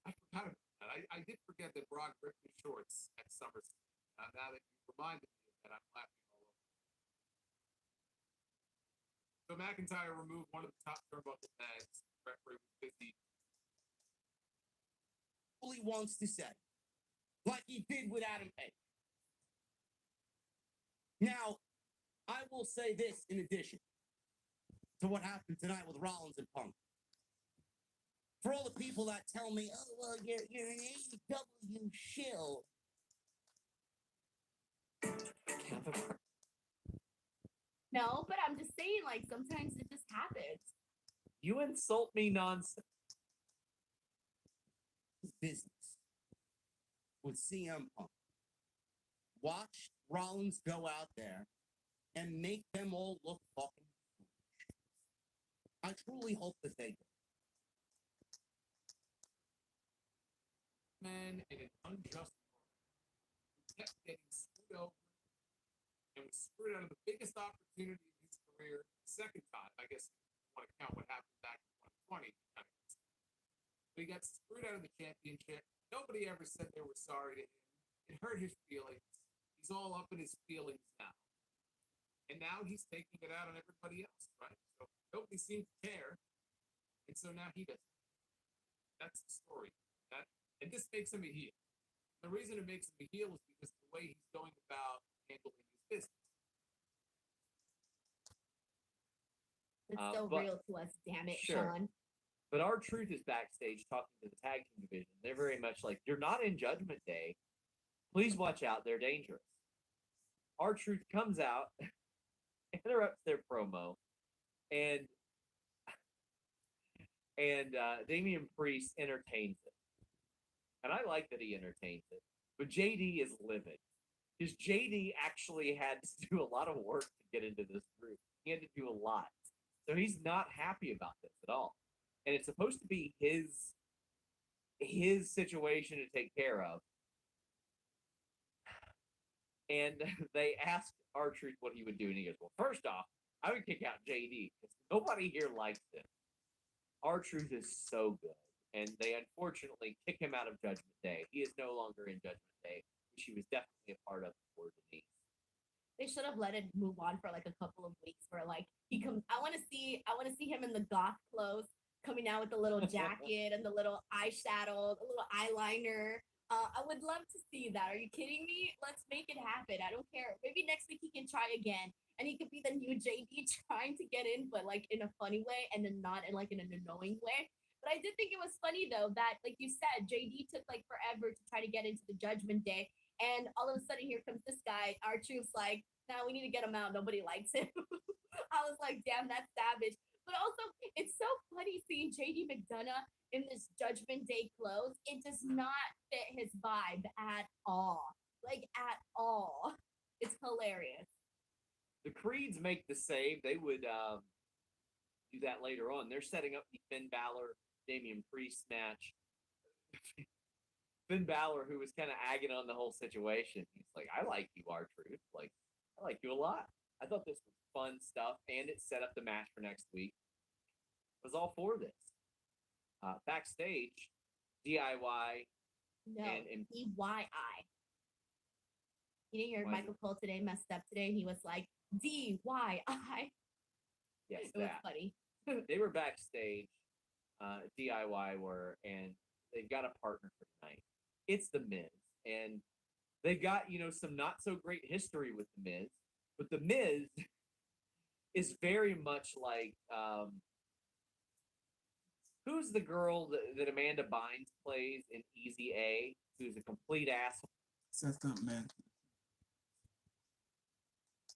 I forgot about that. I did forget that Brock ripped his shorts at SummerSlam. Now that you reminded me of that, I'm laughing all over. So McIntyre removed one of the top turnbuckle tags. The referee was busy. All he wants to say, like he did with Adam Page. Now, I will say this in addition to what happened tonight with Rollins and Punk. For all the people that tell me, oh, well, you're an AEW shill. No, but I'm just saying, like, sometimes it just happens. You insult me nonsense. Business with CM Punk. Watch Rollins go out there and make them all look fucking foolish. I truly hope that they do. Man, in an unjust world, he kept getting screwed over and was screwed out of the biggest opportunity of his career the second time. I guess if you want to count what happened back in 2020. But he got screwed out of the championship. Nobody ever said they were sorry to him. It hurt his feelings. He's all up in his feelings now. And now he's taking it out on everybody else, right? So nobody seems to care. And so now he does. That's the story. And this makes him a heel. The reason it makes him a heel is because of the way he's going about handling his business. It's so real to us, damn it, Sean. But R-Truth is backstage talking to the tag team division. They're very much like, you're not in Judgment Day. Please watch out. They're dangerous. R-Truth comes out interrupts their promo, and Damian Priest entertains it. And I like that he entertains it. But JD is livid. Because JD actually had to do a lot of work to get into this group. He had to do a lot. So he's not happy about this at all. And it's supposed to be his situation to take care of. And they asked R-Truth what he would do. And he goes, well, first off, I would kick out JD because nobody here likes him. R-Truth is so good. And they unfortunately kick him out of Judgment Day. He is no longer in Judgment Day, which he was definitely a part of before Denise. They should have let it move on for like a couple of weeks where like he comes. I want to see him in the goth clothes coming out with the little jacket and the little eyeshadow, the little eyeliner. I would love to see that. Are you kidding me? Let's make it happen. I don't care. Maybe next week he can try again, and he could be the new JD trying to get in, but like in a funny way, and then not in like in an annoying way. But I did think it was funny though that, like you said, JD took like forever to try to get into the Judgment Day, and all of a sudden here comes this guy. R-Truth's like, "Now we need to get him out. Nobody likes him." I was like, "Damn, that's savage." But also, it's so funny seeing JD McDonough in this Judgment Day clothes. It does not fit his vibe at all. Like at all. It's hilarious. The Creeds make the save. They would do that later on. They're setting up the Finn Balor, Damian Priest match. Finn Balor, who was kind of agging on the whole situation, he's like, I like you, R-Truth. Like, I like you a lot. I thought this was fun stuff, and it set up the match for next week. I was all for this. Backstage, DIY No, and DYI. You didn't hear Why is Michael Cole today messed up today. He was like, DYI. yes, It was that. funny. They were backstage, DIY were, and they've got a partner for tonight. It's The Miz. And they've got, some not so great history with The Miz. But The Miz is very much like, who's the girl that Amanda Bynes plays in Easy A, who's a complete asshole? That's not man.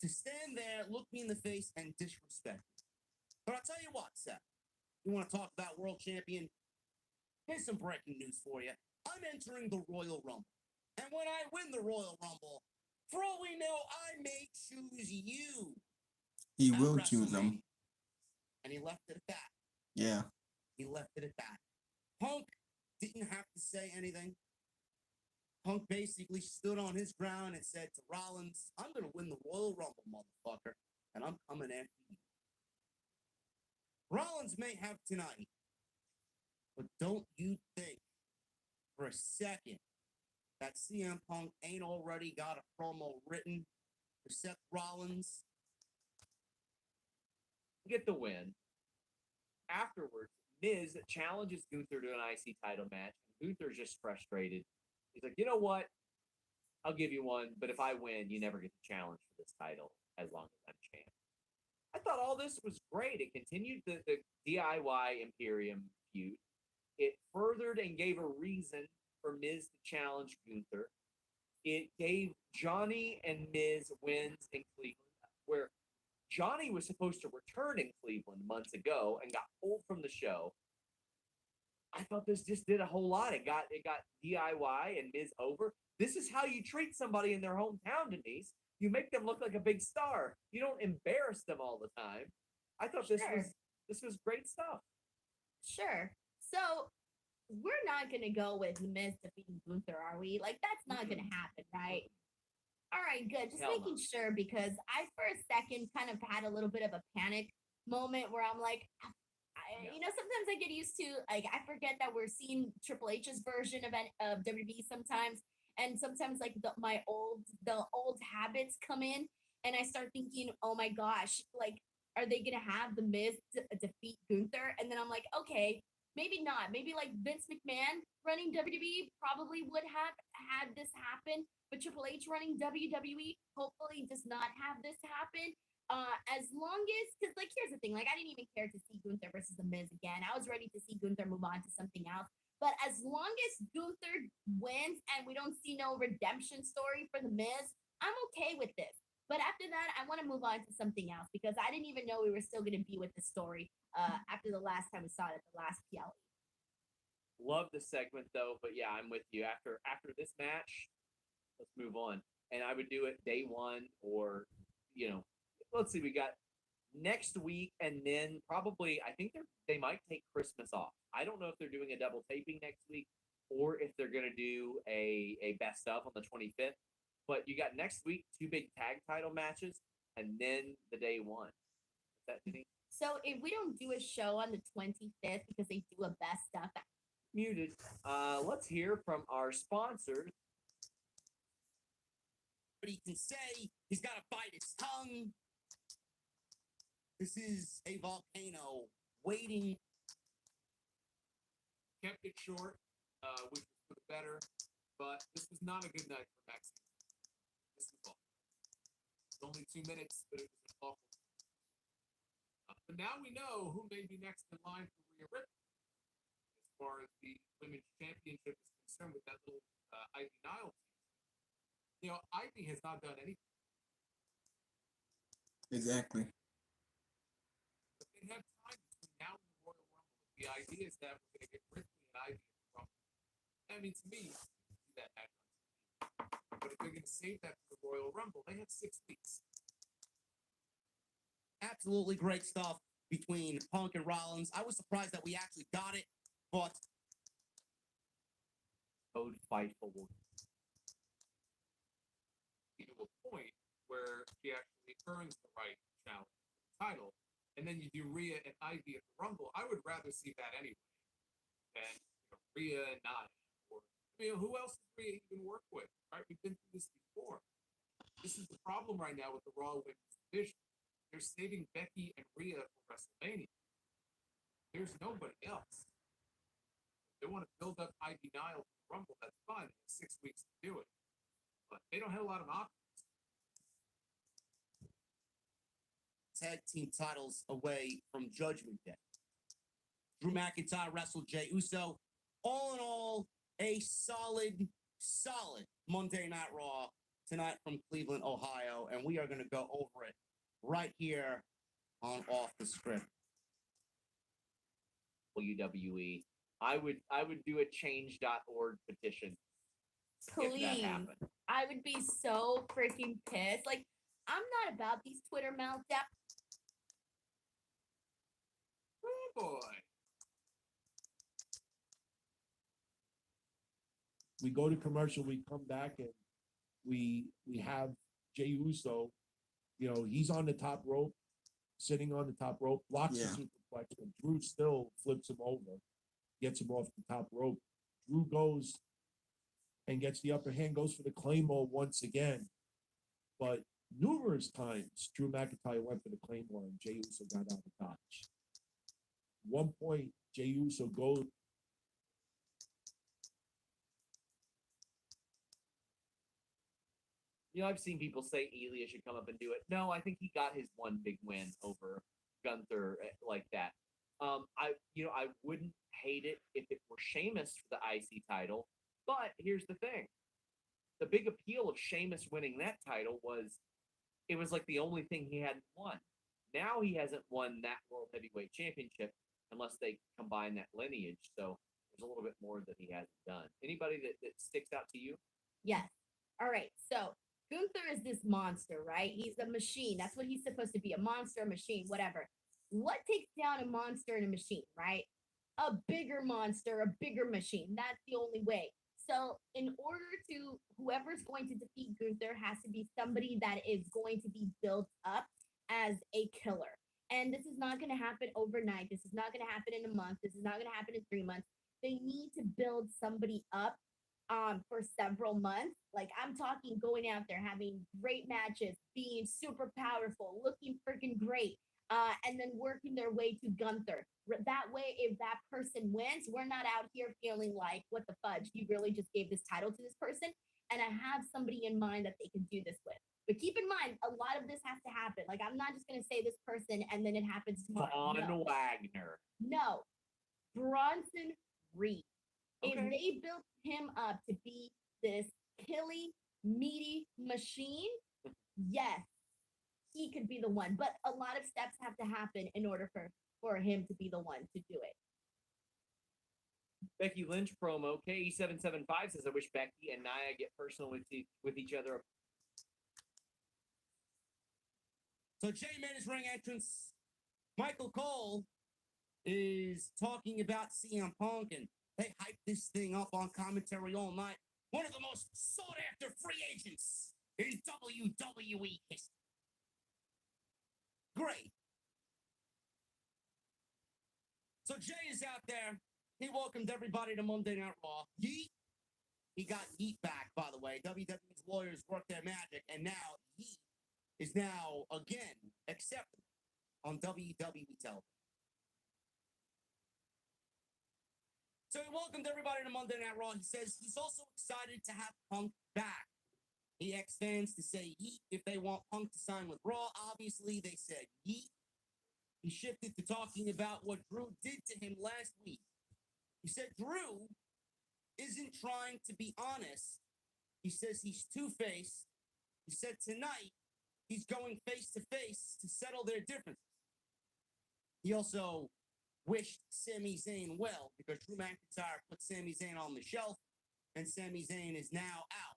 To stand there, look me in the face, and disrespect me. But I'll tell you what, Seth. You want to talk about world champion? Here's some breaking news for you. I'm entering the Royal Rumble. And when I win the Royal Rumble, for all we know, I may choose you. He at will choose them. WrestleMania. And he left it at that. Yeah. He left it at that. Punk didn't have to say anything. Punk basically stood on his ground and said to Rollins, I'm going to win the Royal Rumble, motherfucker, and I'm coming after you. Rollins may have tonight, but don't you think for a second that CM Punk ain't already got a promo written for Seth Rollins? Get the win. Afterwards, Miz challenges Gunther to an IC title match. Gunther's just frustrated. He's like, you know what? I'll give you one, but if I win, you never get to challenge for this title as long as I'm champ. I thought all this was great. It continued the DIY Imperium feud. It furthered and gave a reason for Miz to challenge Gunther. It gave Johnny and Miz wins in Cleveland, where Johnny was supposed to return in Cleveland months ago and got pulled from the show. I thought this just did a whole lot. It got DIY and Miz over. This is how you treat somebody in their hometown, Denise. You make them look like a big star. You don't embarrass them all the time. I thought this was great stuff. Sure. So we're not gonna go with Miz defeating Gunther, are we? Like that's not gonna happen, right? All right, good. Just Hell making no. sure because I for a second kind of had a little bit of a panic moment where I'm like, sometimes I get used to like I forget that we're seeing Triple H's version of WWE sometimes, and sometimes like the old habits come in, and I start thinking, oh my gosh, like are they gonna have the Miz defeat Gunther? And then I'm like, okay, maybe not. Maybe like Vince McMahon running WWE probably would have had this happen, but Triple H running WWE hopefully does not have this happen. As long as, because like here's the thing, like I didn't even care to see Gunther versus the Miz again. I was ready to see Gunther move on to something else. But as long as Gunther wins and we don't see no redemption story for the Miz, I'm okay with this. But after that, I want to move on to something else because I didn't even know we were still going to be with the story after the last time we saw it at the last PLE. Love the segment though, but yeah, I'm with you. After this match, let's move on. And I would do it day one, or let's see, we got next week, and then probably I think they might take Christmas off. I don't know if they're doing a double taping next week or if they're gonna do a best of on the 25th. But you got next week 2 big tag title matches, and then the day one. Is that Denise? So if we don't do a show on the 25th because they do a best stuff, Muted. Let's hear from our sponsors. But he can say he's got to bite his tongue. This is a volcano waiting. Kept it short, which was for the better, but this was not a good night for Maxine. This was awful. It's only 2 minutes, but it was an awful. But now we know who may be next in line for Rhea Ripley as far as the women's championship is concerned with that little Ivy Nile team. Ivy has not done anything. Exactly. But they have time between now and the Royal Rumble. The idea is that we're going to get Ripley and Ivy in the Rumble. I mean, to me, see that match on TV. But if they're going to save that for the Royal Rumble, they have 6 weeks. Absolutely great stuff between Punk and Rollins. I was surprised that we actually got it, but Code Fightful. To a point where she actually earns the right to challenge the title, and then you do Rhea and Ivy at the Rumble. I would rather see that anyway than Rhea and Nia. Or who else does Rhea even work with? Right? We've been through this before. This is the problem right now with the Raw Women's division. They're saving Becky and Rhea for WrestleMania. There's nobody else. If they want to build up Ivy Nile for the Rumble, that's fine. They have 6 weeks to do it. But they don't have a lot of options. tag team titles away from Judgment Day. Drew McIntyre wrestled Jey Uso. All in all, a solid Monday Night Raw tonight from Cleveland, Ohio, and we are going to go over it right here on Off the Script. WWE. I would do a change.org petition if that please. happened. I would be so freaking pissed. Like, I'm not about these Twitter meltdowns. Oh boy. We go to commercial, we come back, and we have Jey Uso. You know, he's on the top rope, sitting on the top rope, blocks the superplex, and Drew still flips him over, gets him off the top rope. Drew goes and gets the upper hand, goes for the Claymore once again. But numerous times, Drew McIntyre went for the Claymore, and Jey Uso got out of dodge. One point, Jey Uso goes. You know, I've seen people say Ilya should come up and do it. No, I think he got his one big win over Gunther like that. I wouldn't hate it if it were Sheamus for the IC title, but here's the thing. The big appeal of Sheamus winning that title was it was like the only thing he hadn't won. Now he hasn't won that World Heavyweight Championship unless they combine that lineage. So there's a little bit more that he hasn't done. Anybody that sticks out to you? Yes. All right. So Gunther is this monster, right? He's a machine. That's what he's supposed to be, a monster, a machine, whatever. What takes down a monster and a machine, right? A bigger monster, a bigger machine. That's the only way. So in order to, whoever's going to defeat Gunther has to be somebody that is going to be built up as a killer. And this is not going to happen overnight. This is not going to happen in a month. This is not going to happen in 3 months. They need to build somebody up for several months. Like, I'm talking going out there, having great matches, being super powerful, looking freaking great, and then working their way to Gunther. That way, if that person wins, we're not out here feeling like, what the fudge, you really just gave this title to this person, and I have somebody in mind that they can do this with. But keep in mind, a lot of this has to happen. Like, I'm not just going to say this person and then it happens tomorrow. Von Wagner. No. Bronson Reed. Okay. If they built him up to be this killy, meaty machine, yes, he could be the one. But a lot of steps have to happen in order for him to be the one to do it. Becky Lynch promo. KE775 says, I wish Becky and Nia get personal with each other. So Jay made his ring entrance. Michael Cole is talking about CM Punk, and they hyped this thing up on commentary all night. One of the most sought-after free agents in WWE history. Great. So Jay is out there. He welcomed everybody to Monday Night Raw. Yeet. He got Yeet back, by the way. WWE's lawyers worked their magic, and now Yeet is now, again, accepted on WWE television. So he welcomed everybody to Monday Night Raw. He says he's also excited to have Punk back. He asked fans to say yeet if they want Punk to sign with Raw. Obviously, they said yeet. He shifted to talking about what Drew did to him last week. He said Drew isn't trying to be honest. He says he's two-faced. He said tonight he's going face-to-face to settle their differences. He also wished Sami Zayn well because Drew McIntyre put Sami Zayn on the shelf, and Sami Zayn is now out,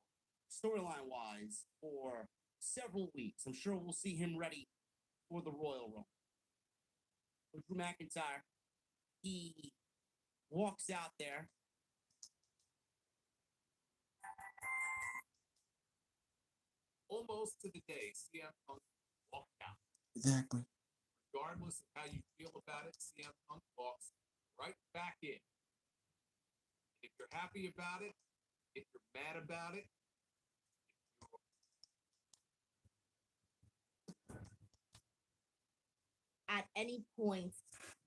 storyline-wise, for several weeks. I'm sure we'll see him ready for the Royal Rumble. But Drew McIntyre, he walks out there. Almost to the day, CM Punk walked out. Exactly. Regardless of how you feel about it, CM Punk walks right back in. If you're happy about it, if you're mad about it, At any point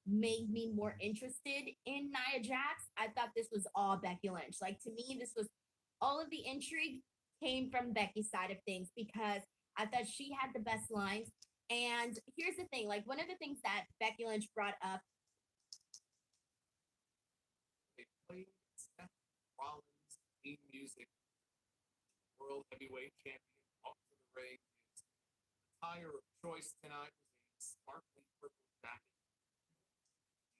made me more interested in Nia Jax. I thought this was all Becky Lynch. Like, to me, this was all of the intrigue came from Becky's side of things because I thought she had the best lines. And here's the thing, like one of the things that Becky Lynch brought up. they played Seth Rollins' theme music. World Heavyweight Champion walked to the ring. His attire of choice tonight was a sparkly purple jacket.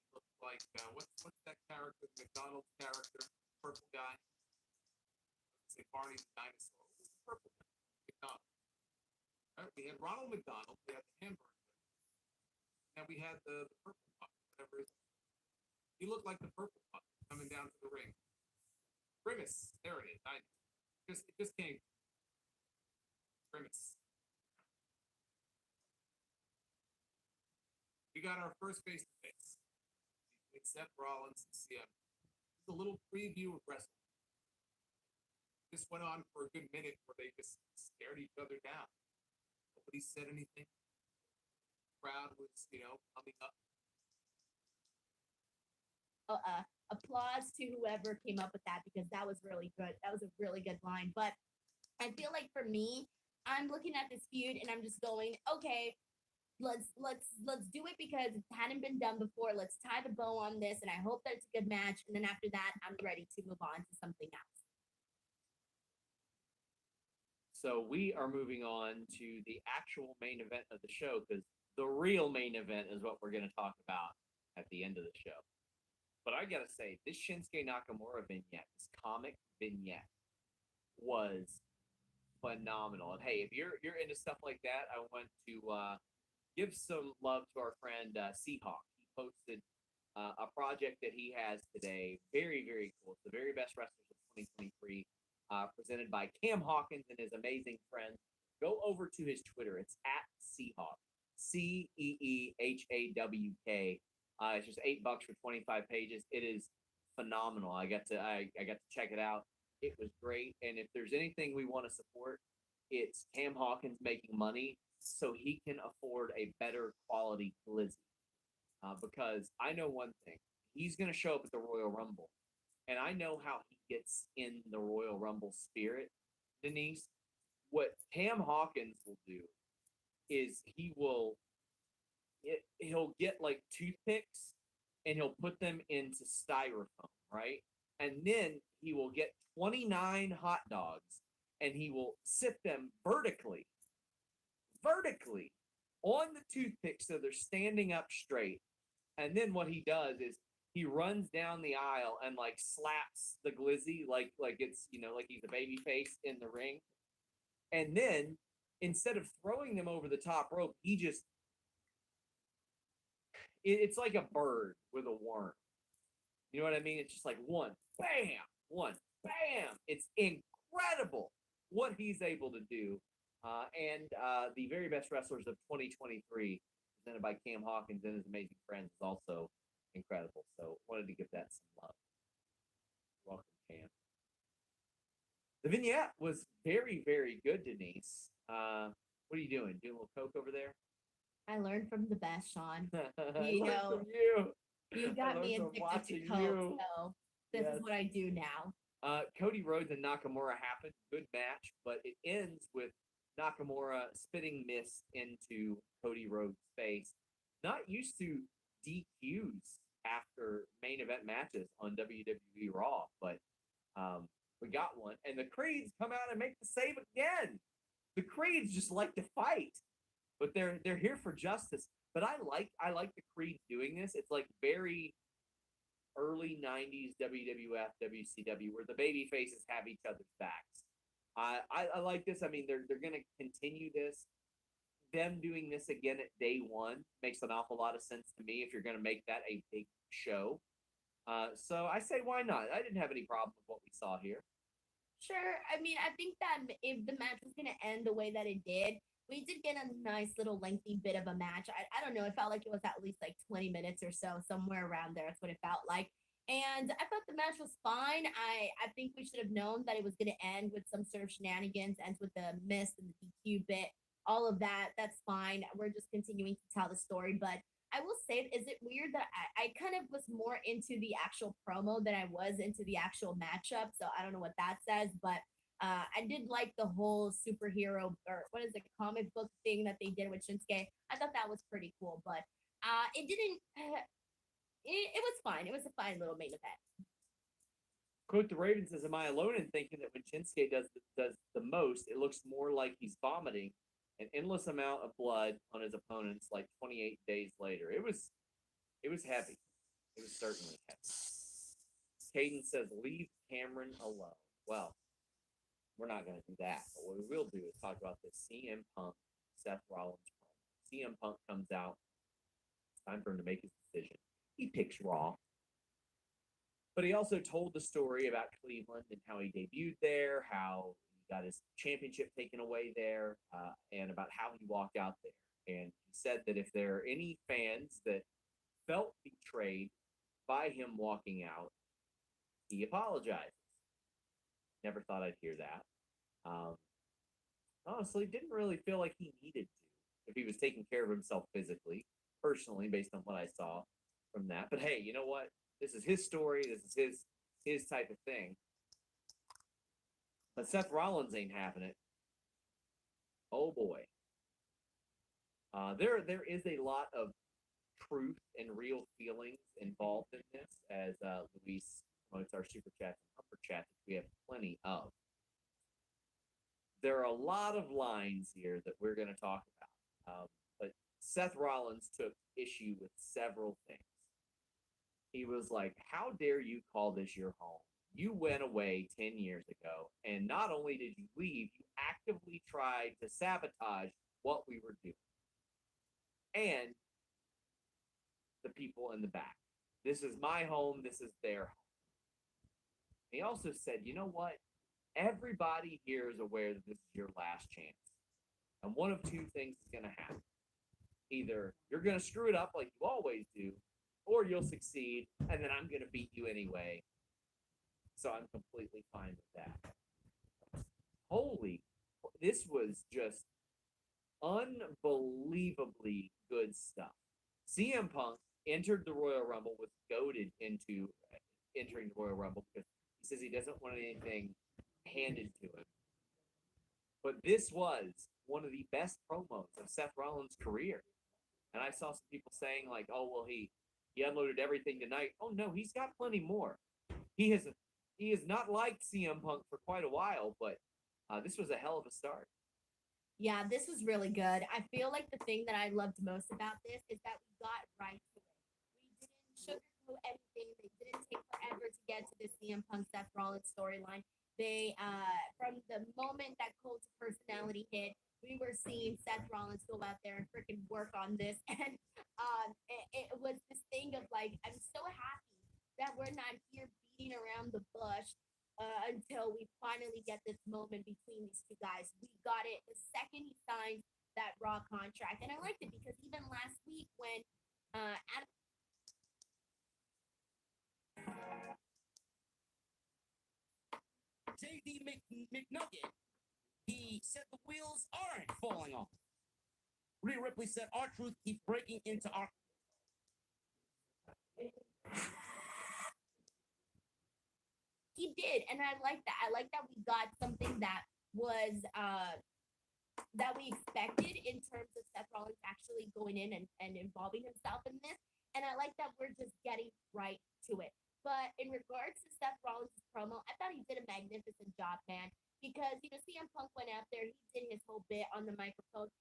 He looked like what's that character? The McDonald's character, purple guy. Let's say Barney the dinosaur. Who's the purple guy? McDonald. All right, we had Ronald McDonald. We had the hamburger, and we had the purple puck, whatever it is. He looked like the purple puck coming down to the ring. Grimace, there it is. It just came. Grimace. We got our first face-to-face between Seth Rollins and CM. Just a little preview of wrestling. This went on for a good minute where they just stared each other down. Nobody said anything. The crowd was, coming up. Applause to whoever came up with that because that was really good. That was a really good line. But I feel like for me, I'm looking at this feud and I'm just going, okay, let's do it because it hadn't been done before. Let's tie the bow on this, and I hope that it's a good match. And then after that, I'm ready to move on to something else. So we are moving on to the actual main event of the show because the real main event is what we're going to talk about at the end of the show. But I got to say, this Shinsuke Nakamura vignette, this comic vignette, was phenomenal. And hey, if you're into stuff like that, I want to give some love to our friend Seahawk. He posted a project that he has today. Very, very cool. It's the very best wrestlers of 2023. Presented by Cam Hawkins and his amazing friends. Go over to his Twitter. It's at Seahawk. CEEHAWK. It's just $8 for 25 pages. It is phenomenal. I got to check it out. It was great. And if there's anything we want to support, it's Cam Hawkins making money so he can afford a better quality Glizzy. Because I know one thing. He's going to show up at the Royal Rumble. And I know how he gets in the Royal Rumble spirit, Denise. What Cam Hawkins will do is he'll get like toothpicks and he'll put them into styrofoam, right? And then he will get 29 hot dogs and he will sit them vertically on the toothpick, so they're standing up straight. And then what he does is he runs down the aisle and like slaps the glizzy like it's like he's a baby face in the ring. And then instead of throwing them over the top rope, he just it's like a bird with a worm. You know what I mean? It's just like one, bam, one, bam. It's incredible what he's able to do. And the very best wrestlers of 2023, presented by Cam Hawkins and his amazing friends, is also incredible. So wanted to give that some love. Welcome, Cam. The vignette was very, very good, Denise. What are you doing? Doing a little coke over there? I learned from the best, Sean. I You learned know, from you. You I got learned me from addicted to watching Coke, you. so this Yes. is what I do now. Cody Rhodes and Nakamura happened. Good match, but it ends with Nakamura spitting mist into Cody Rhodes' face. Not used to DQs after main event matches on WWE Raw, but we got one. And the Creeds come out and make the save again. The Creeds just like to fight, but they're here for justice. But I like the Creeds doing this. It's like very early 90s WWF, WCW, where the baby faces have each other's backs. I like this. I mean, they're going to continue this. Them doing this again at day one makes an awful lot of sense to me if you're going to make that a big show. So I say, why not? I didn't have any problem with what we saw here. Sure. I mean, I think that if the match was going to end the way that it did, we did get a nice little lengthy bit of a match. I don't know. It felt like it was at least like 20 minutes or so, somewhere around there. That's what it felt like. And I thought the match was fine. I think we should have known that it was going to end with some sort of shenanigans, ends with the mist and the DQ bit, all of that. That's fine. We're just continuing to tell the story. But I will say, is it weird that I kind of was more into the actual promo than I was into the actual matchup? So I don't know what that says, but I did like the whole superhero or what is it, comic book thing that they did with Shinsuke. I thought that was pretty cool, but it didn't. It was fine. It was a fine little main event. Quote the Raven says, "Am I alone in thinking that when Shinsuke does the most, it looks more like he's vomiting an endless amount of blood on his opponents like 28 days later." It was heavy. It was certainly heavy. Caden says, "Leave Cameron alone." Well, we're not going to do that. But what we will do is talk about this CM Punk, Seth Rollins promo. CM Punk comes out. It's time for him to make his decision. He picks Raw. But he also told the story about Cleveland and how he debuted there, how he got his championship taken away there, and about how he walked out there. And he said that if there are any fans that felt betrayed by him walking out, he apologizes. Never thought I'd hear that. Honestly, didn't really feel like he needed to if he was taking care of himself physically, personally, based on what I saw from that. But hey, you know what? This is his story. This is his type of thing. But Seth Rollins ain't having it. Oh boy. There is a lot of truth and real feelings involved in this, as Luis promotes our super chats and upper chats, which we have plenty of. There are a lot of lines here that we're going to talk about. But Seth Rollins took issue with several things. He was like, "How dare you call this your home? You went away 10 years ago, and not only did you leave, you actively tried to sabotage what we were doing. And the people in the back. This is my home. This is their home." He also said, "You know what? Everybody here is aware that this is your last chance. And one of two things is going to happen. Either you're going to screw it up like you always do, or you'll succeed, and then I'm going to beat you anyway. So I'm completely fine with that." Holy, this was just unbelievably good stuff. CM Punk entered the Royal Rumble, was goaded into entering the Royal Rumble because he says he doesn't want anything handed to him. But this was one of the best promos of Seth Rollins' career. And I saw some people saying like, "Oh, well, he unloaded everything tonight." Oh no, he's got plenty more. He has not liked CM Punk for quite a while, but this was a hell of a start. Yeah, this was really good. I feel like the thing that I loved most about this is that we got right to it. We didn't sugarcoat anything. They didn't take forever to get to the CM Punk Seth Rollins storyline. They, from the moment that Colt's personality hit, we were seeing Seth Rollins go out there and freaking work on this, and it was this thing of like, I'm so happy that we're not here beating around the bush until we finally get this moment between these two guys. We got it the second he signed that Raw contract, and I liked it because even last week when Adam JD McNugget, he said the wheels aren't falling off. Rhea Ripley said our truth keeps breaking into our. he did, and I like that. I like that we got something that was that we expected in terms of Seth Rollins actually going in and involving himself in this. And I like that we're just getting right to it. But in regards to Seth Rollins' promo, I thought he did a magnificent job, man. Because, CM Punk went out there, he did his whole bit on the microphone.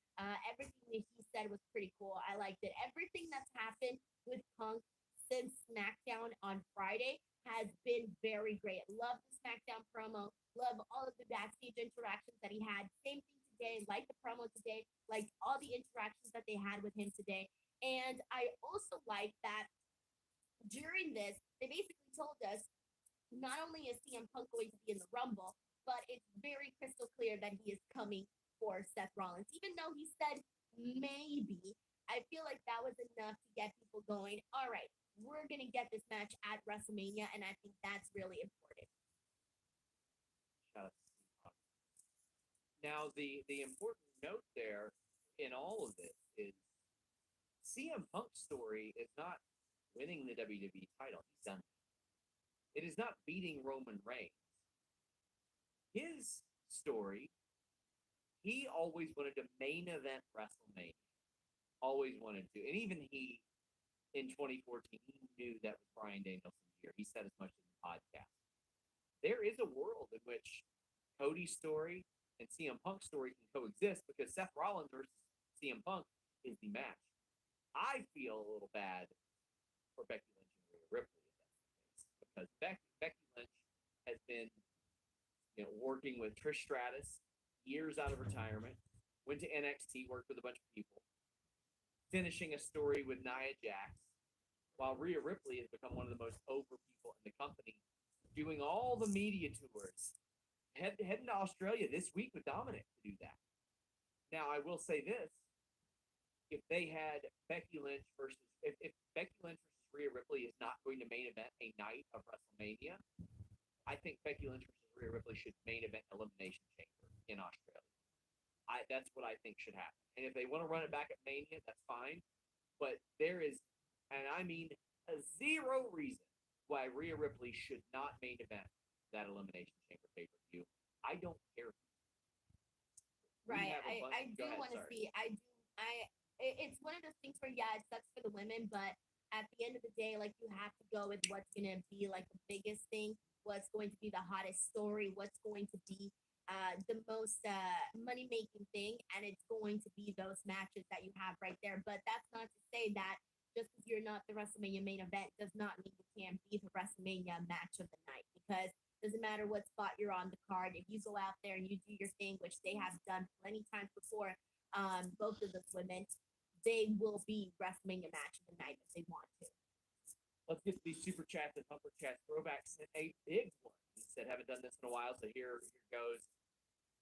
Everything that he said was pretty cool. I liked it. Everything that's happened with Punk since SmackDown on Friday has been very great. Love the SmackDown promo. Love all of the backstage interactions that he had. Same thing today, like the promo today, like all the interactions that they had with him today. And I also like that during this, they basically told us not only is CM Punk going to be in the Rumble, but it's very crystal clear that he is coming for Seth Rollins. Even though he said maybe, I feel like that was enough to get people going, all right, we're going to get this match at WrestleMania, and I think that's really important. Shout out to CM Punk. Now, the important note there in all of this is CM Punk's story is not winning the WWE title. He's done it. It is not beating Roman Reigns. His story, he always wanted to main event WrestleMania. Always wanted to. And even he, in 2014, he knew that was Bryan Danielson's year. He said as much in the podcast. There is a world in which Cody's story and CM Punk's story can coexist because Seth Rollins versus CM Punk is the match. I feel a little bad for Becky Lynch and Rhea Ripley if that's the case because Becky Lynch has been working with Trish Stratus years out of retirement, went to NXT, worked with a bunch of people, finishing a story with Nia Jax, while Rhea Ripley has become one of the most over people in the company, doing all the media tours, heading to Australia this week with Dominic to do that. Now, I will say this. If they had Becky Lynch versus if Becky Lynch versus Rhea Ripley is not going to main event a night of WrestleMania, I think Becky Lynch versus Rhea Ripley should main event Elimination Chamber in Australia. That's what I think should happen. And if they want to run it back at Mania, that's fine. But there is, and I mean a zero reason why Rhea Ripley should not main event that Elimination Chamber pay-per-view. I don't care. Right. I do want to see. It's one of those things where, yeah, it sucks for the women, but at the end of the day, like, you have to go with what's going to be like the biggest thing, what's going to be the hottest story, what's going to be the most money making thing, and it's going to be those matches that you have right there. But that's not to say that just because you're not the WrestleMania main event does not mean you can't be the WrestleMania match of the night, because it doesn't matter what spot you're on the card. If you go out there and you do your thing, which they have done plenty times before, both of those women, they will be WrestleMania match of the night if they want to. Let's get to these super chats and humper chats. Throwback sent a big one. He said, haven't done this in a while, so here goes.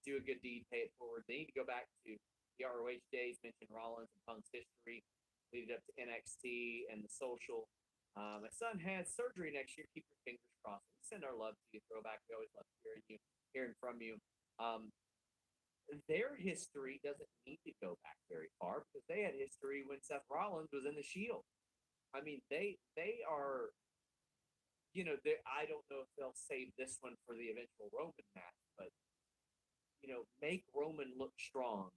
Do a good deed, pay it forward. They need to go back to the ROH days, mention Rollins and Punk's history, lead it up to NXT and the social. My son has surgery next year. Keep your fingers crossed. We send our love to you, Throwback. We always love hearing from you. Their history doesn't need to go back very far because they had history when Seth Rollins was in the Shield. I mean, they are, I don't know if they'll save this one for the eventual Roman match, but, make Roman look strong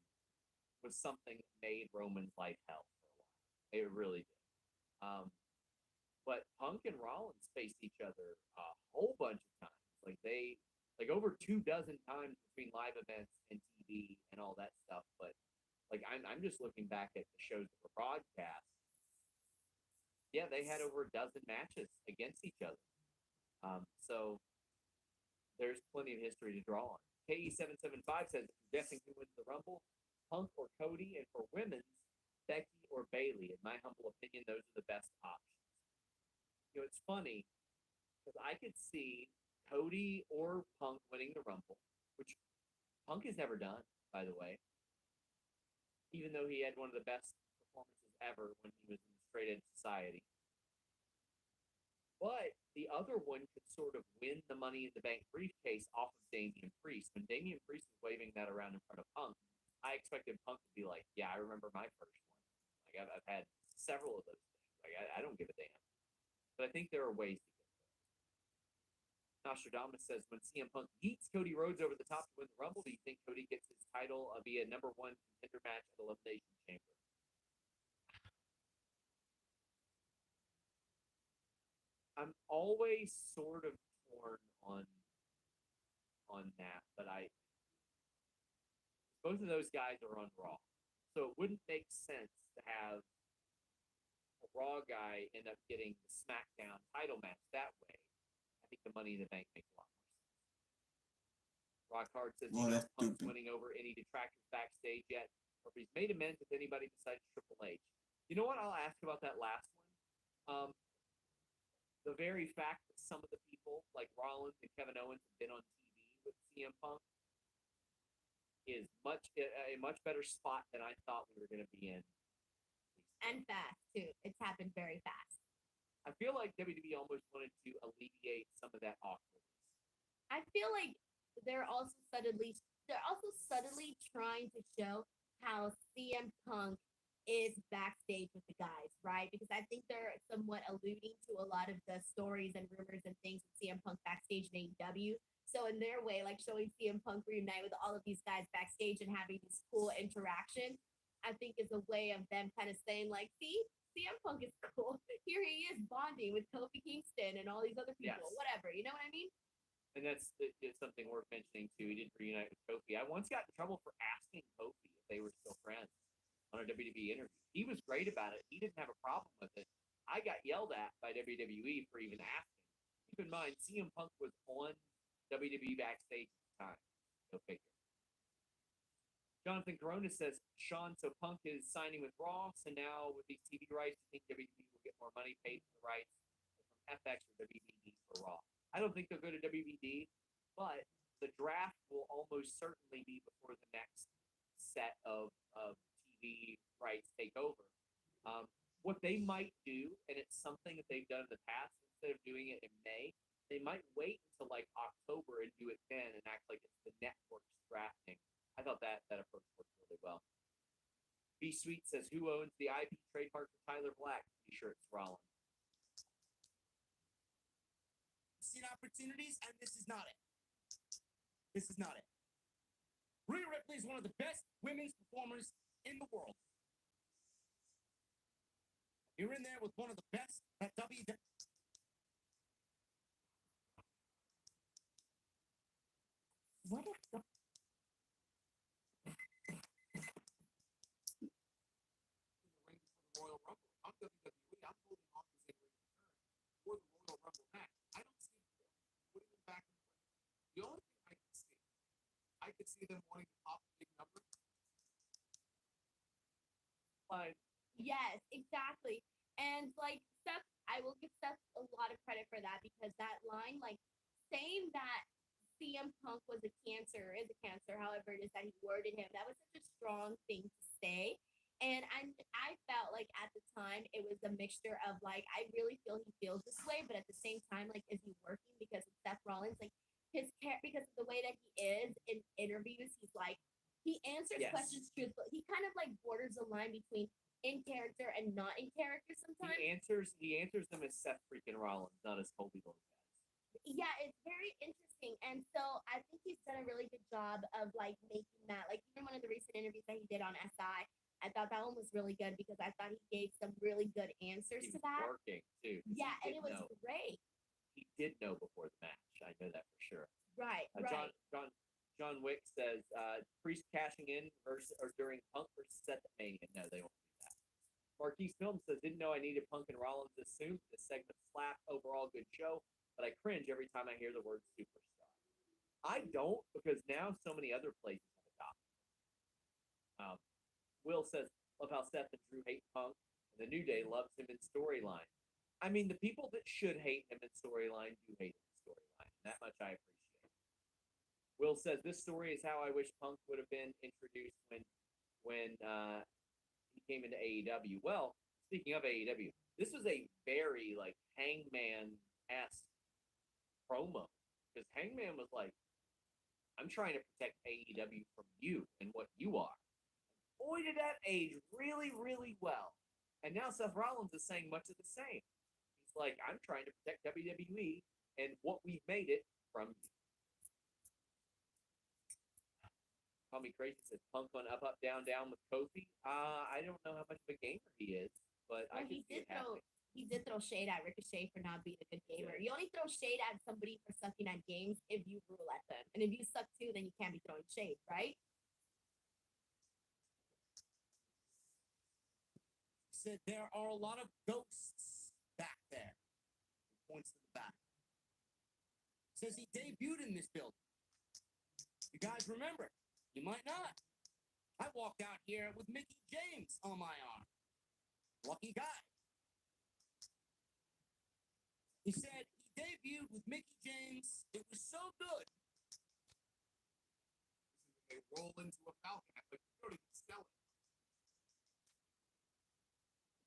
was something that made Roman's life hell for a while. It really did. But Punk and Rollins faced each other a whole bunch of times. like over 24 times between live events and TV and all that stuff. But like I'm just looking back at the shows that were broadcast. Yeah, they had over a dozen matches against each other. So there's plenty of history to draw on. KE775 says, if you're guessing who wins the Rumble, Punk or Cody, and for women's, Becky or Bailey. In my humble opinion, those are the best options. You know, it's funny because I could see Cody or Punk winning the Rumble, which Punk has never done, by the way. Even though he had one of the best performances ever when he was in the Straight Edge Society. But the other one could sort of win the Money in the Bank briefcase off of Damian Priest. When Damian Priest was waving that around in front of Punk, I expected Punk to be like, yeah, I remember my first one. Like, I've had several of those things. Like, I don't give a damn. But I think there are ways to get there. Nostradamus says, when CM Punk beats Cody Rhodes over the top to win the Rumble, do you think Cody gets his title via #1 contender match at Elimination Chamber? I'm always sort of torn on that, but both of those guys are on Raw, so it wouldn't make sense to have a Raw guy end up getting the SmackDown title match that way. I think the Money in the Bank makes a lot more sense. Rock Hard says, Well, that's Punk's stupid. winning over any detractors backstage yet, or if he's made amends with anybody besides Triple H. You know what? I'll ask about that last one. The very fact that some of the people like Rollins and Kevin Owens have been on TV with CM Punk is a much better spot than I thought we were going to be in. And fast too. It's happened very fast. I feel like WWE almost wanted to alleviate some of that awkwardness. I feel like they're also subtly trying to show how CM Punk is backstage with the guys, right? Because I think they're somewhat alluding to a lot of the stories and rumors and things with CM Punk backstage in AEW. So in their way, like showing CM Punk reunite with all of these guys backstage and having this cool interaction, I think is a way of them kind of saying like, see, CM Punk is cool. Here he is bonding with Kofi Kingston and all these other people, Yes. whatever. You know what I mean? And that's something worth mentioning too. He didn't reunite with Kofi. I once got in trouble for asking Kofi if they were still friends on a WWE interview. He was great about it. He didn't have a problem with it. I got yelled at by WWE for even asking. Keep in mind, CM Punk was on WWE backstage at the time. Go figure. Jonathan Corona says, Sean, so Punk is signing with Raw, so now with these TV rights, you think WWE will get more money paid for the rights from FX or WBD for Raw? I don't think they'll go to WBD, but the draft will almost certainly be before the next set of TV rights take over. What they might do, and it's something that they've done in the past, instead of doing it in May, they might wait until like October and do it then and act like it's the network's drafting. I thought that approach worked really well. B Sweet says, who owns the IP trademark for Tyler Black? Be sure it's Rollins. Seen opportunities, and this is not it. This is not it. Rhea Ripley is one of the best women's performers in the world. You're in there with one of the best at WWE. What is the Royal Rumble. I'm WWE. I'm holding off as a return for the Royal Rumble match. I don't see putting them back in play. The only thing I could see them wanting to pop a big number. Fine. Yes, exactly. And like Seth, I will give Seth a lot of credit for that because that line, like saying that CM Punk was a cancer, is a cancer, however it is that he worded him, that was such a strong thing to say. And I felt like at the time it was a mixture of like, I really feel he feels this way, but at the same time, like, is he working because of Seth Rollins? Like because of the way that he is in interviews, he's like, he answers Yes. questions truthfully. He kind of like borders the line between in character and not in character sometimes. He answers them as Seth freaking Rollins, not as Colby Lopez. Yeah, it's very interesting. And so I think he's done a really good job of like making that, like even one of the recent interviews that he did on SI, I thought that one was really good because I thought he gave some really good answers He to was that. working too. 'cause Yeah, he and it didn't was know. great. He did know before the match. I know that for sure. Right, John right. John Wick says Priest cashing in versus or during Punk versus Seth at Mania. No, they won't do that. Marquise Film says didn't know I needed Punk and Rollins this soon. This segment slap. Overall good show, but I cringe every time I hear the word superstar. I don't because now so many other places have adopted. Will says love how Seth and Drew hate Punk, and the New Day loves him in storyline. I mean, the people that should hate him in storyline do hate him in storyline. That much I appreciate. Will says this story is how I wish Punk would have been introduced when he came into AEW. Well, speaking of AEW, this was a very like Hangman-esque promo because Hangman was like, "I'm trying to protect AEW from you and what you are." Boy, did that age really, really well. And now Seth Rollins is saying much of the same. He's like, I'm trying to protect WWE and what we've made it from you. Call me crazy, says Punk on up, up, down, down with Kofi. I don't know how much of a gamer he is, but I Well, can see it happening. he did throw shade at Ricochet for not being a good gamer. You only throw shade at somebody for sucking at games if you rule at them. And if you suck too, then you can't be throwing shade, right? Said there are a lot of ghosts back there. He points to the back. Says he debuted in this building. You guys remember? You might not. I walked out here with Mickey James on my arm. Lucky guy. He said he debuted with Mickey James. It was so good. They roll into a Falcon. Like, you don't even sell it.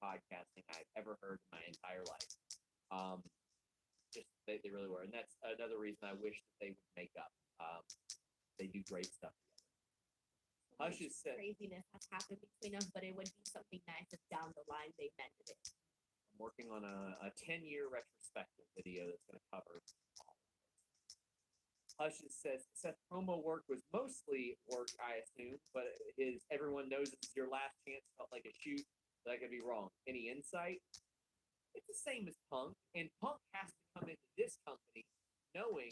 Podcasting I've ever heard in my entire life. Just they really were, and that's another reason I wish that they would make up. They do great stuff together. So Hush much is said, craziness has happened between them, but it would be something nice if down the line they mended it. I'm working on a 10-year retrospective video that's going to cover all of this. Hush says Seth promo work was mostly work, I assume, but his everyone knows it's your last chance felt like a shoot. But I could be wrong. Any insight? It's the same as Punk, and Punk has to come into this company knowing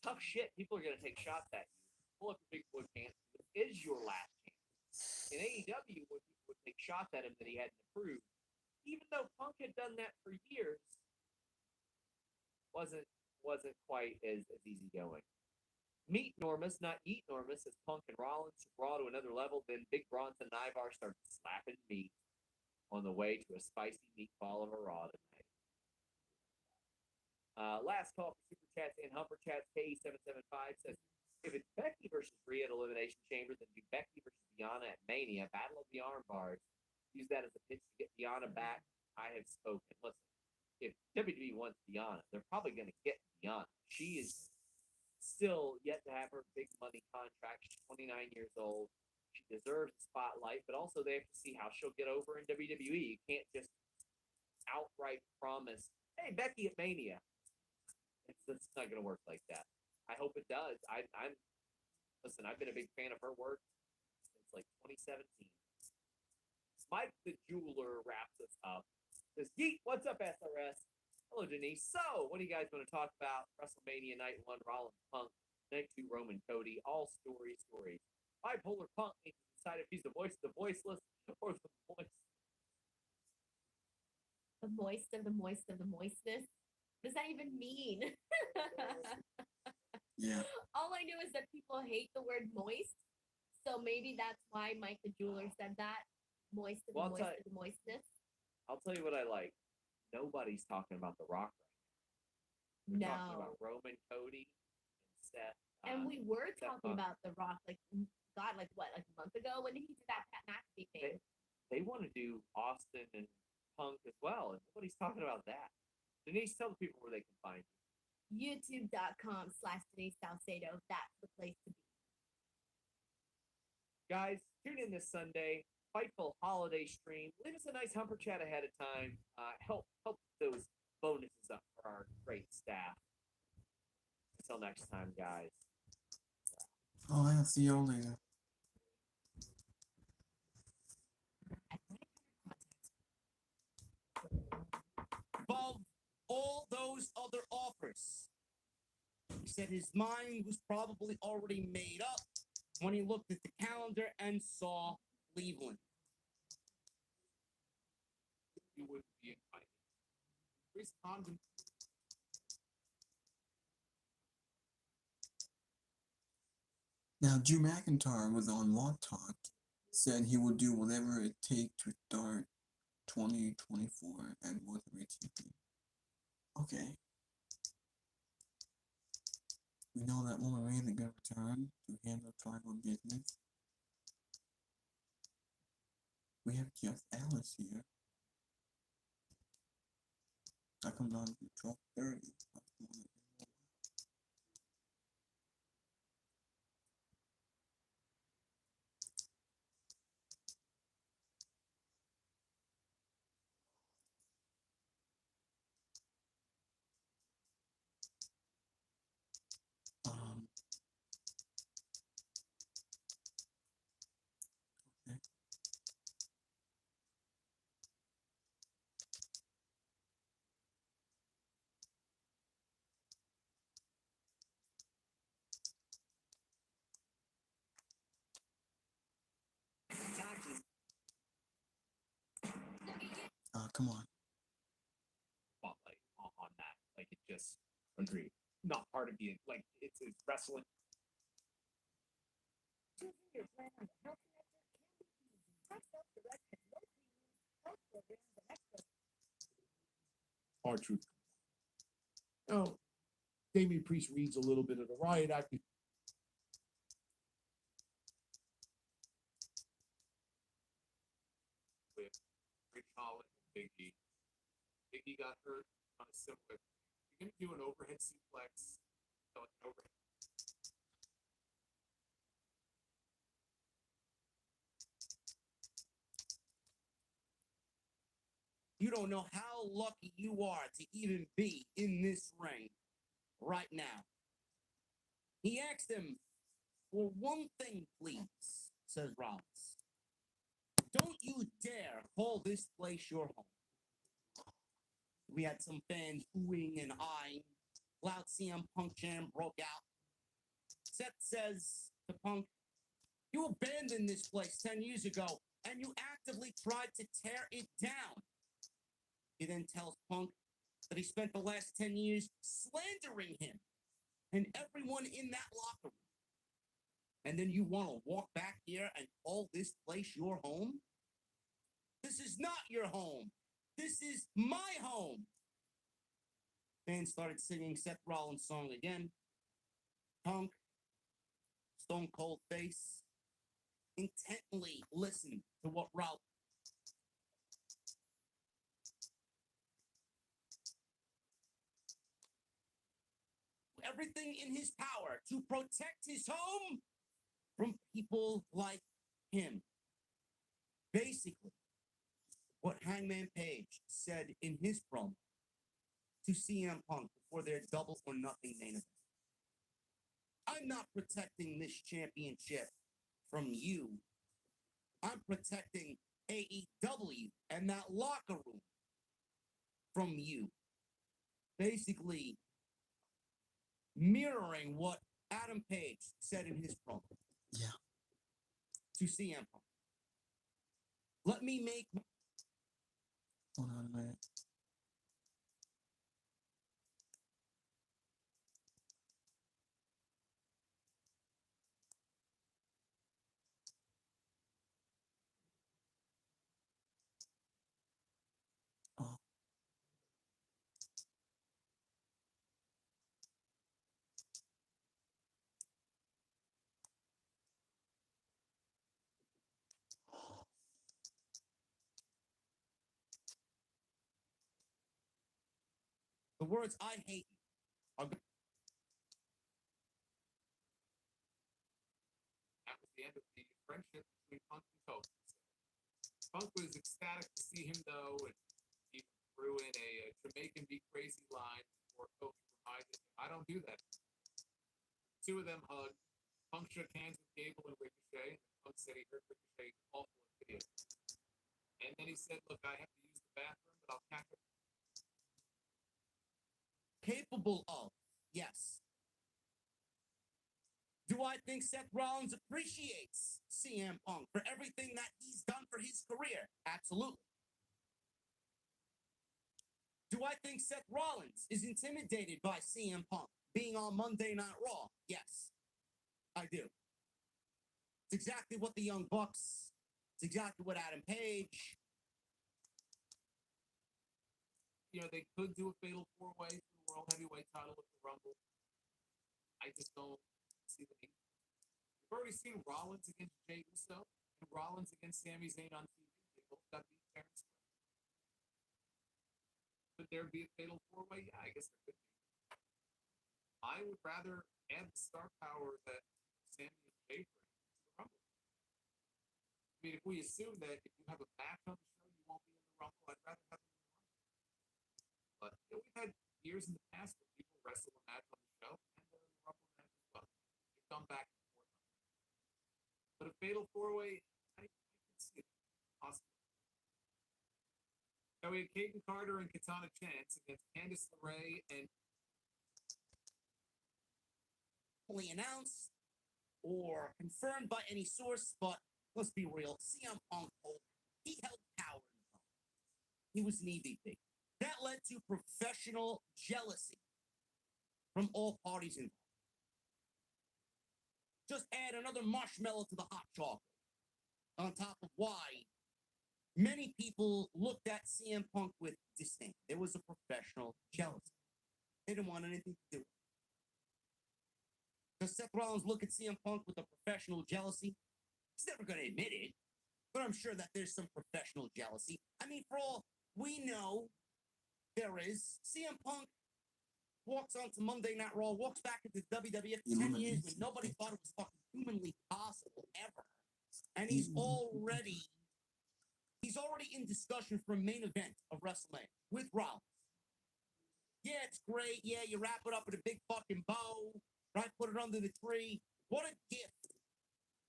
tough shit. People are going to take shots at you. Pull up your big boy pants. This is your last chance. In AEW, when people would take shots at him that he hadn't approved, even though Punk had done that for years, wasn't quite as easy going. Meet Normus, not eat Normus, as Punk and Rollins Raw to another level. Then Big Bronson and Ivar started slapping meat on the way to a spicy meatball of a Raw tonight. Last call for Super Chats and Humper Chats. KE775 says, if it's Becky versus Rhea at Elimination Chamber, then do Becky versus Diana at Mania, Battle of the Arm Bars. Use that as a pitch to get Diana back. I have spoken. Listen, if WWE wants Diana, they're probably going to get Diana. She is still yet to have her big money contract. She's 29 years old. She deserves the spotlight, but also they have to see how she'll get over in WWE. You can't just outright promise, hey, Becky at Mania. It's not going to work like that. I hope it does. Listen, I've been a big fan of her work since like 2017. Mike the Jeweler wraps us up. Says, Geek, what's up, SRS? Hello, Denise. So, what do you guys want to talk about? WrestleMania Night 1, Rollins Punk, Night 2, Roman Cody, all stories. Bipolar Punk needs to decide if he's the voice of the voiceless or the voice. The moist of the moist of the moistness. What does that even mean? Yeah. All I know is that people hate the word moist. So maybe that's why Mike the Jeweler said that. Moist of the Well, moist of the moistness. I'll tell you what I like. Nobody's talking about The Rock right now. We're talking about No. Roman, Cody, and Seth. And we were Seth talking Punk. about The Rock, like, God, like what, like a month ago? When did he do that Pat McAfee thing? They want to do Austin and Punk as well, and nobody's talking about that. Denise, tell the people where they can find you. YouTube.com/Denise Salcedo. That's the place to be. Guys, tune in this Sunday. Fightful holiday stream. Leave us a nice humper chat ahead of time. Help those bonuses up for our great staff. Until next time, guys. Oh, I'll see you later. Above all those other offers. He said his mind was probably already made up when he looked at the calendar and saw Cleveland. You wouldn't be invited. Chris Condon. Now, Drew McIntyre was on Law Talk, said he will do whatever it takes to start 2024 and WWE. Okay. We know that Roman Reigns is going to return to handle tribal business. We have Jeff Alice here. That comes on to 12:30. Um, okay. Come on. Spotlight on that. Like it just agreed. Not part of being like it's wrestling. R-Truth. Now, Damian Priest reads a little bit of the riot act. With Rich Holland and Big E. Big E got hurt on a similar. You're gonna do an overhead suplex. So an overhead. You don't know how lucky you are to even be in this ring right now. He asked him for one thing, please, says Rollins. Don't you dare call this place your home. We had some fans oohing and eyeing. Loud CM Punk jam broke out. Seth says to Punk, you abandoned this place 10 years ago, and you actively tried to tear it down. He then tells Punk that he spent the last 10 years slandering him and everyone in that locker room. And then you want to walk back here and call this place your home? This is not your home. This is my home. Fans started singing Seth Rollins' song again. Punk, Stone Cold Face, intently listened to what Rollins. Everything in his power to protect his home from people like him. Basically, what Hangman Page said in his promo to CM Punk before their Double or Nothing main event. I'm not protecting this championship from you. I'm protecting AEW and that locker room from you. Basically, mirroring what Adam Page said in his promo. Yeah. To CM Punk. Let me make. Hold on a minute. Oh. The words I hate are. That was the end of the friendship between Punk and Kofi. Punk was ecstatic to see him though, and he threw in a Jamaican be crazy line before Kofi reminded him, I don't do that. Two of them hugged. Punk shook hands with Gable and Ricochet, and Punk said he heard Ricochet awful in video. And then he said, look, I have to use the bathroom, but I'll catch up. capable of? Yes. Do I think Seth Rollins appreciates CM Punk for everything that he's done for his career? Absolutely. Do I think Seth Rollins is intimidated by CM Punk being on Monday Night Raw? Yes, I do. It's exactly what the Young Bucks, it's exactly what Adam Page. You know, they could do a fatal four-way for the World Heavyweight title with the Rumble. I just don't see the need. We've already seen Rollins against Jey Uso and Rollins against Sami Zayn on TV. They both got beat fair and square. Could there be a fatal four-way? Yeah, I guess there could be. I would rather add the star power that Sami and Jey bring to the Rumble. I mean, if we assume that if you have a match on the show, you won't be in the Rumble, I'd rather have them in the Rumble. But you know, we've had years in the past where people wrestle a match on the show and they're in the Rumble match as well. They've gone back and forth on that. But a fatal four-way, I can see it possible. Now we had Caden Carter and Katana Chance against Candice LeRae and Announced or confirmed by any source, but let's be real, CM Punk, he held power in the company. He was an EVP. That led to professional jealousy from all parties involved. Just add another marshmallow to the hot chocolate on top of why many people looked at CM Punk with disdain. There was a professional jealousy. They didn't want anything to do with it. Does Seth Rollins look at CM Punk with a professional jealousy? He's never going to admit it, but I'm sure that there's some professional jealousy. I mean, for all we know, there is. CM Punk walks onto Monday Night Raw, walks back into WWF 10 years when nobody thought it was fucking humanly possible ever. And he's already in discussion for a main event of WrestleMania with Rollins. Yeah, it's great. Yeah, you wrap it up with a big fucking bow, right? Put it under the tree. What a gift.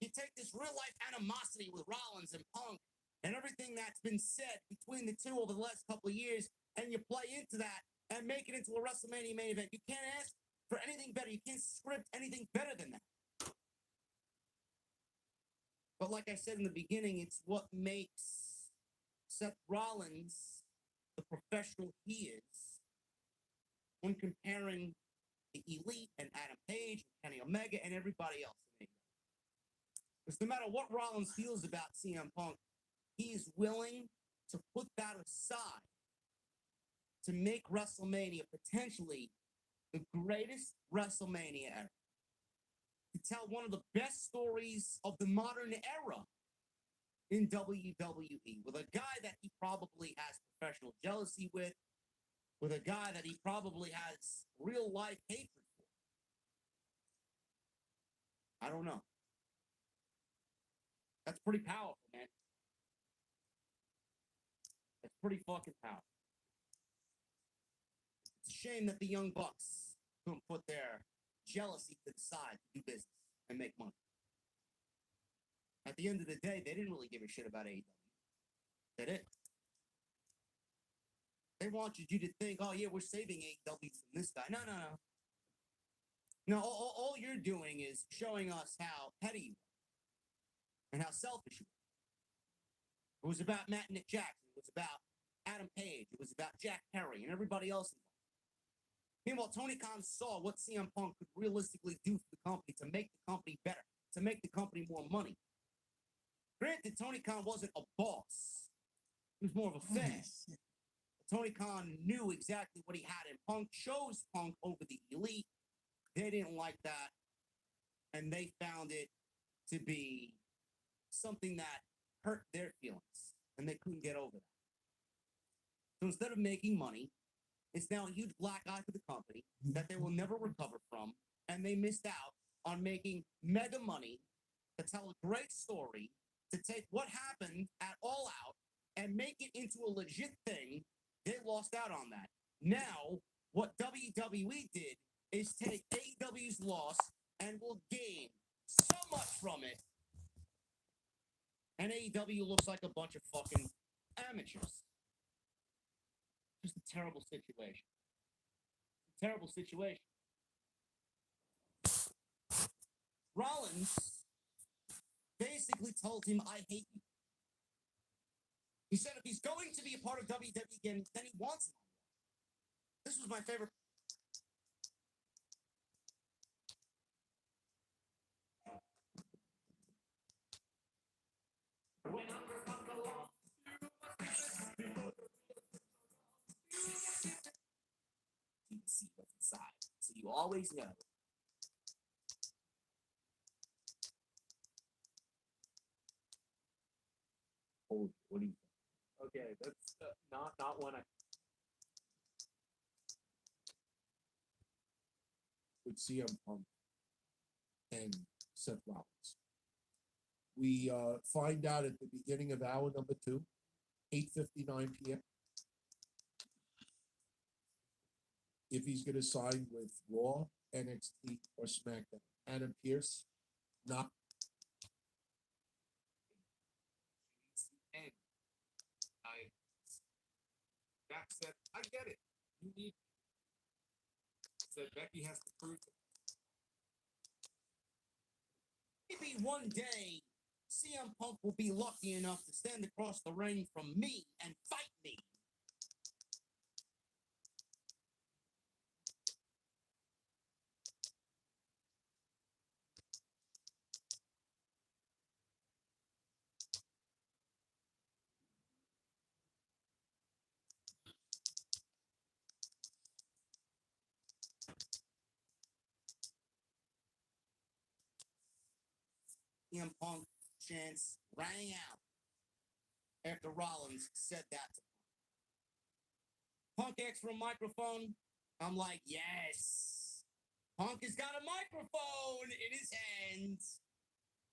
You take this real life animosity with Rollins and Punk and everything that's been said between the two over the last couple of years, and you play into that and make it into a WrestleMania main event. You can't ask for anything better. You can't script anything better than that. But like I said in the beginning, it's what makes Seth Rollins the professional he is when comparing the Elite and Adam Page and Kenny Omega and everybody else. Because no matter what Rollins feels about CM Punk, he is willing to put that aside to make WrestleMania potentially the greatest WrestleMania ever. To tell one of the best stories of the modern era in WWE with a guy that he probably has professional jealousy with a guy that he probably has real life hatred for. I don't know. That's pretty powerful, man. That's pretty fucking powerful. It's a shame that the Young Bucks couldn't put their jealousy to the side to do business and make money. At the end of the day, they didn't really give a shit about AEW. They did. They wanted you to think, oh, yeah, we're saving AEW from this guy. No. No, all you're doing is showing us how petty you are and how selfish you are. It was about Matt and Nick Jackson. It was about Adam Page. It was about Jack Perry and everybody else involved. Meanwhile, Tony Khan saw what CM Punk could realistically do for the company to make the company better, to make the company more money. Granted, Tony Khan wasn't a boss. He was more of a fan. Tony Khan knew exactly what he had in Punk, chose Punk over the Elite. They didn't like that, and they found it to be something that hurt their feelings, and they couldn't get over that. So instead of making money, it's now a huge black eye for the company that they will never recover from, and they missed out on making mega money to tell a great story, to take what happened at All Out and make it into a legit thing. They lost out on that. Now, what WWE did is take AEW's loss and will gain so much from it. And AEW looks like a bunch of fucking amateurs. Just a terrible situation. terrible situation. Rollins basically told him, I hate you. He said if he's going to be a part of WWE again, then he wants him. This was my favorite. You can see what's inside, so you always know. Oh, what do you Okay, that's not one I. with CM Punk and Seth Rollins? We find out at the beginning of hour number 2, 8:59 p.m. if he's going to sign with Raw, NXT, or SmackDown. Adam Pearce, not. And Jack said, I get it. You need. Said Becky has to prove it. Maybe one day CM Punk will be lucky enough to stand across the ring from me and fight me. CM Punk chants rang out after Rollins said that to Punk. Punk asks for a microphone. I'm like, yes. Punk has got a microphone in his hands.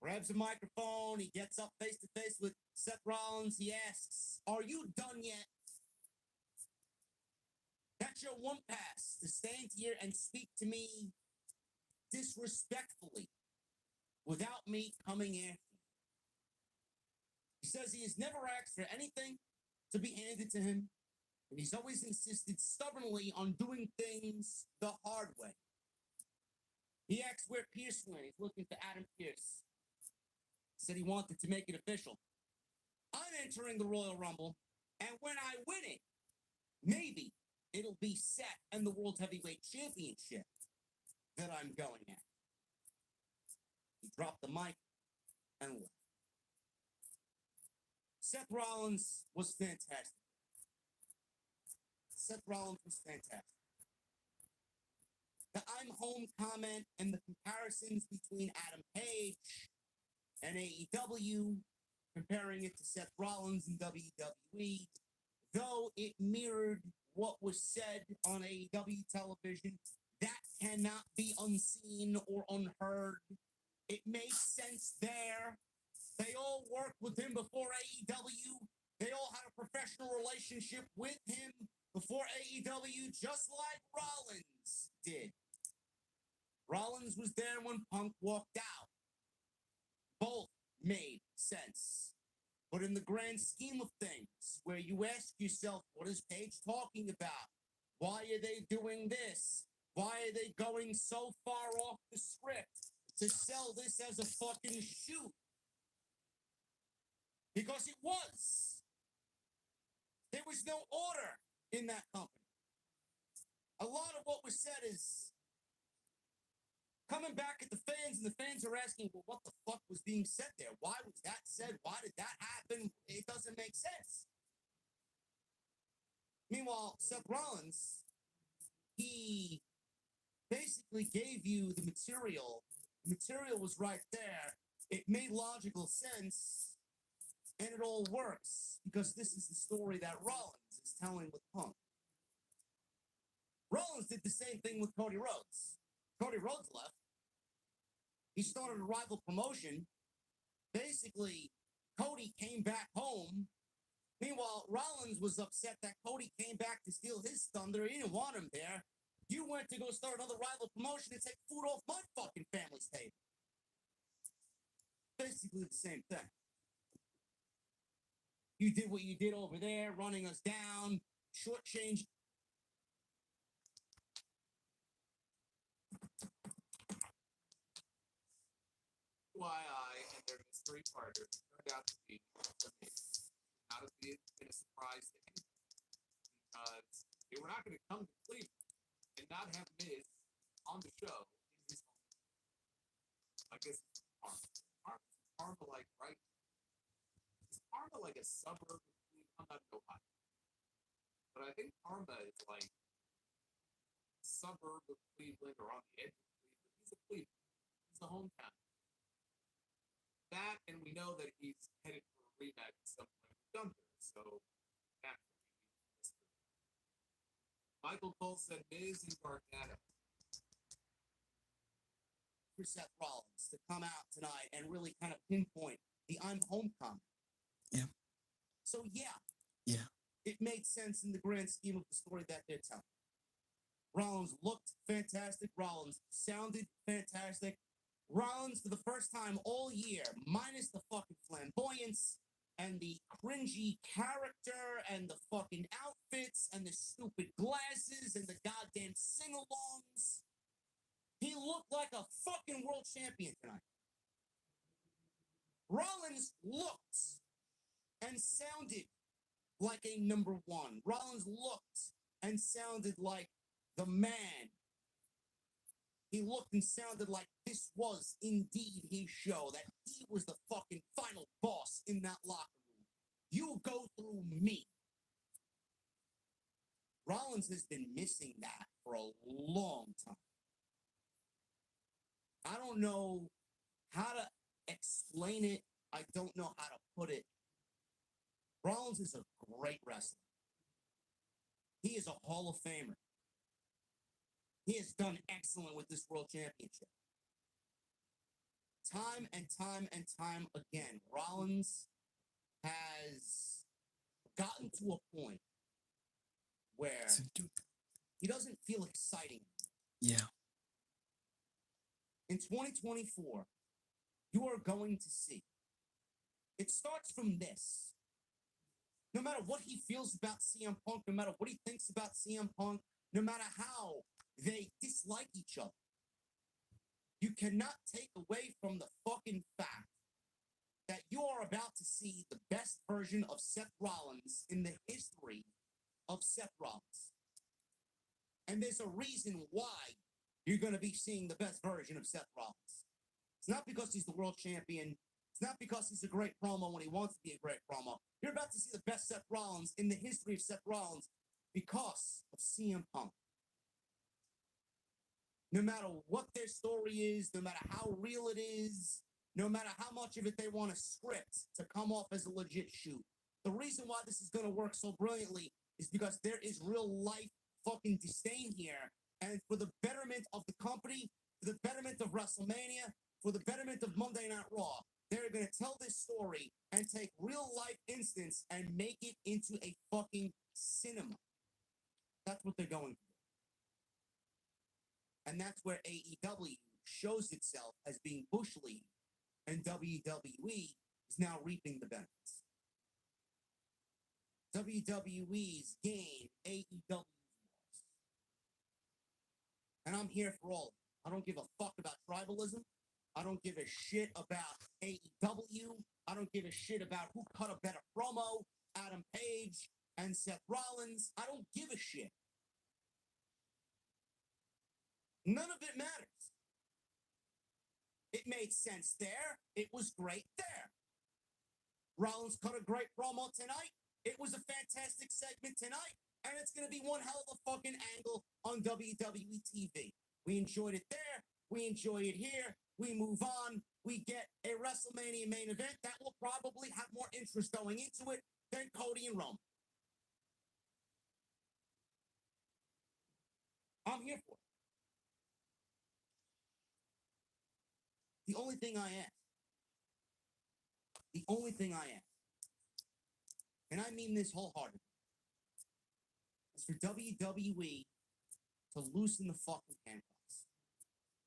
Grabs a microphone. He gets up face to face with Seth Rollins. He asks, are you done yet? That's your one pass to stand here and speak to me disrespectfully without me coming after you. He says he has never asked for anything to be handed to him, and he's always insisted stubbornly on doing things the hard way. He asks where Pierce went. He's looking for Adam Pierce. He said he wanted to make it official. I'm entering the Royal Rumble, and when I win it, maybe it'll be Seth and the World Heavyweight Championship that I'm going at. He dropped the mic and left. Seth Rollins was fantastic. Seth Rollins was fantastic. The I'm home comment and the comparisons between Adam Page and AEW, comparing it to Seth Rollins and WWE, though it mirrored what was said on AEW television, that cannot be unseen or unheard. It makes sense there. They all worked with him before AEW. They all had a professional relationship with him before AEW, just like Rollins did. Rollins was there when Punk walked out. Both made sense. But in the grand scheme of things, where you ask yourself, what is Page talking about? Why are they doing this? Why are they going so far off the script to sell this as a fucking shoot? Because it was. There was no order in that company. A lot of what was said is coming back at the fans, and the fans are asking, well, what the fuck was being said there? Why was that said? Why did that happen? It doesn't make sense. Meanwhile, Seth Rollins, he basically gave you the material. The material was right there. It made logical sense, and it all works because this is the story that Rollins is telling with Punk. Rollins did the same thing with Cody Rhodes. Cody Rhodes left. He started a rival promotion. Basically, Cody came back home. Meanwhile, Rollins was upset that Cody came back to steal his thunder. He didn't want him there. You went to go start another rival promotion and take food off my fucking family's table. Basically the same thing. You did what you did over there, running us down, shortchanged. FYI and their mystery partner turned out to be the Miz. Not have been a surprise to anyone because they were not going to come to Cleveland and not have Miz on the show in his home. I guess it's Parma like right? Is Parma like a suburb of Cleveland? I'm not in Ohio, but I think Parma is like a suburb of Cleveland or on the edge of Cleveland. He's a Cleveland. He's the hometown. That, and we know that he's headed for a rematch at some point with Gunther, so naturally he's Michael Cole said Miz and Gargano. For Seth Rollins to come out tonight and really kind of pinpoint the I'm home comment. Yeah. So yeah. Yeah. It made sense in the grand scheme of the story that they're telling. Rollins looked fantastic. Rollins sounded fantastic. Rollins, for the first time all year, minus the fucking flamboyance and the cringy character and the fucking outfits and the stupid glasses and the goddamn sing-alongs. He looked like a fucking world champion tonight. Rollins looked and sounded like a number one. Rollins looked and sounded like the man. He looked and sounded like this was indeed his show, that he was the fucking final boss in that locker room. You go through me. Rollins has been missing that for a long time. I don't know how to explain it. I don't know how to put it. Rollins is a great wrestler. He is a Hall of Famer. He has done excellent with this World Championship. Time and time and time again, Rollins has gotten to a point where he doesn't feel exciting. Yeah. In 2024, you are going to see. It starts from this. No matter what he feels about CM Punk, no matter what he thinks about CM Punk, no matter how they dislike each other, you cannot take away from the fucking fact that you are about to see the best version of Seth Rollins in the history of Seth Rollins. And there's a reason why you're going to be seeing the best version of Seth Rollins. It's not because he's the world champion. It's not because he's a great promo when he wants to be a great promo. You're about to see the best Seth Rollins in the history of Seth Rollins because of CM Punk. No matter what their story is, no matter how real it is, no matter how much of it they want to script to come off as a legit shoot, the reason why this is going to work so brilliantly is because there is real life fucking disdain here. And for the betterment of the company, for the betterment of WrestleMania, for the betterment of Monday Night Raw, they're going to tell this story and take real life instance and make it into a fucking cinema. That's what they're going to do. And that's where AEW shows itself as being Bush League, and WWE is now reaping the benefits. WWE's gain, AEW's loss. And I'm here for all of it. I don't give a fuck about tribalism. I don't give a shit about AEW. I don't give a shit about who cut a better promo, Adam Page and Seth Rollins. I don't give a shit. None of it matters. It made sense there. It was great there. Rollins cut a great promo tonight. It was a fantastic segment tonight. And it's going to be one hell of a fucking angle on WWE TV. We enjoyed it there. We enjoy it here. We move on. We get a WrestleMania main event that will probably have more interest going into it than Cody and Roman. I'm here for it. The only thing I ask, and I mean this wholeheartedly, is for WWE to loosen the fucking handcuffs.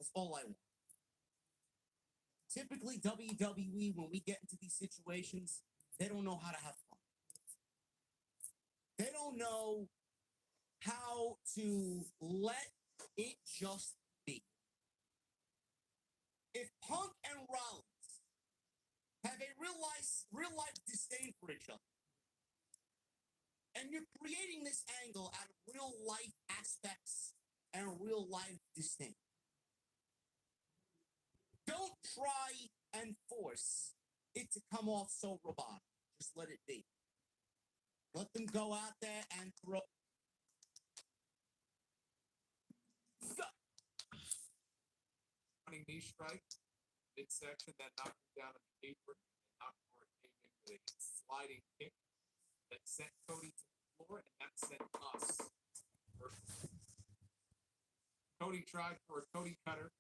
That's all I want. Typically, WWE, when we get into these situations, they don't know how to have fun. They don't know how to let it just be. If Punk and Rollins have a real life disdain for each other. And you're creating this angle out of real life aspects and real life disdain. Don't try and force it to come off so robotic. Just let it be. Let them go out there and throw. Running knee strike, midsection, that knocked him down on the apron. And Nakamura came in with a sliding kick that sent Cody to the floor, and that sent us. Cody tried for a Cody cutter.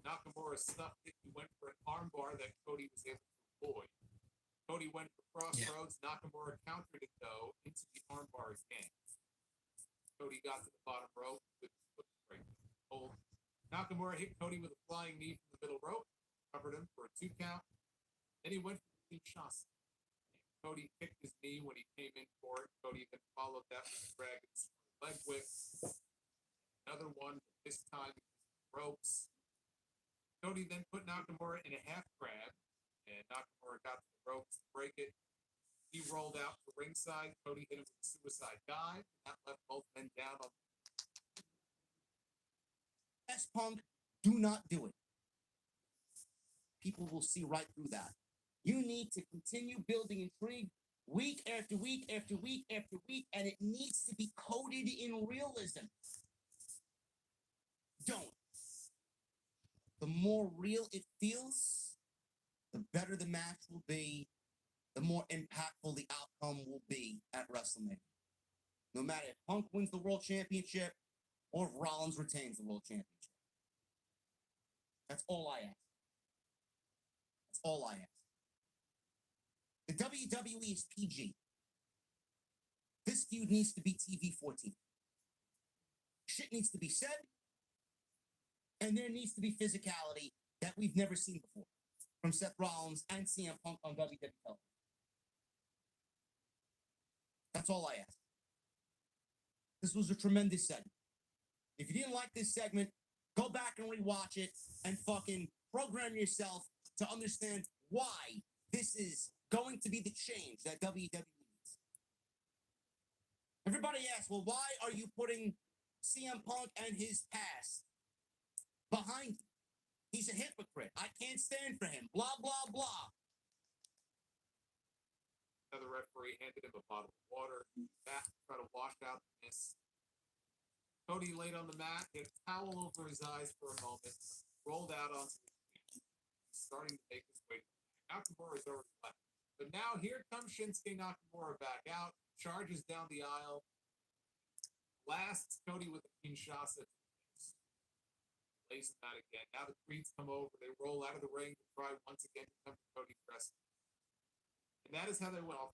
Nakamura stuffed it. He went for an armbar that Cody was able to avoid. Cody went for crossroads. Yeah. Nakamura countered it, though, into the armbar again. Cody got to the bottom rope with his foot break. Hold. Nakamura hit Cody with a flying knee from the middle rope, covered him for a 2 count. Then he went for the Kinshasa. Cody kicked his knee when he came in for it. Cody then followed that with a dragon's leg whip. Another one, but this time ropes. Cody then put Nakamura in a half grab, and Nakamura got to the ropes to break it. He rolled out to ringside. Cody hit him with a suicide dive. That left both men down on Punk, do not do it. People will see right through that. You need to continue building intrigue week after week after week after week, and it needs to be coated in realism. Don't. The more real it feels, the better the match will be, the more impactful the outcome will be at WrestleMania. No matter if Punk wins the World Championship or if Rollins retains the World Championship. That's all I ask. That's all I ask. The WWE is PG. This feud needs to be TV-14. Shit needs to be said, and there needs to be physicality that we've never seen before from Seth Rollins and CM Punk on WWE television. That's all I ask. This was a tremendous segment. If you didn't like this segment, go back and rewatch it and fucking program yourself to understand why this is going to be the change that WWE needs. Everybody asks, well, why are you putting CM Punk and his past behind him? He's a hypocrite. I can't stand for him. Blah, blah, blah. Another referee handed him a bottle of water. Matt tried to wash out the mist. Cody laid on the mat, had a towel over his eyes for a moment, rolled out onto his feet, starting to make his way. Nakamura's already left. But now here comes Shinsuke Nakamura back out, charges down the aisle, blasts Cody with a Kinshasa. Lays him out again. Now the Creeds come over. They roll out of the ring to try once again to come to Cody's wrestling. And that is how they went off.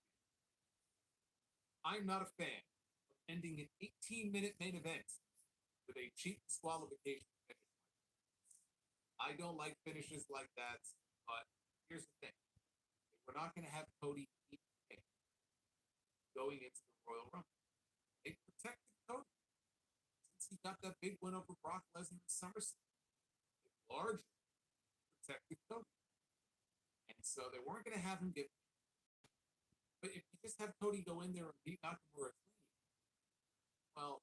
I'm not a fan of ending an 18-minute main event with a cheap disqualification finish. I don't like finishes like that, but here's the thing. We're not going to have Cody keep going into the Royal Rumble. They protected Cody since he got that big win over Brock Lesnar in SummerSlam. They largely protected Cody. And so they weren't going to have him get. But if you just have Cody go in there and beat Nakamura clean, well,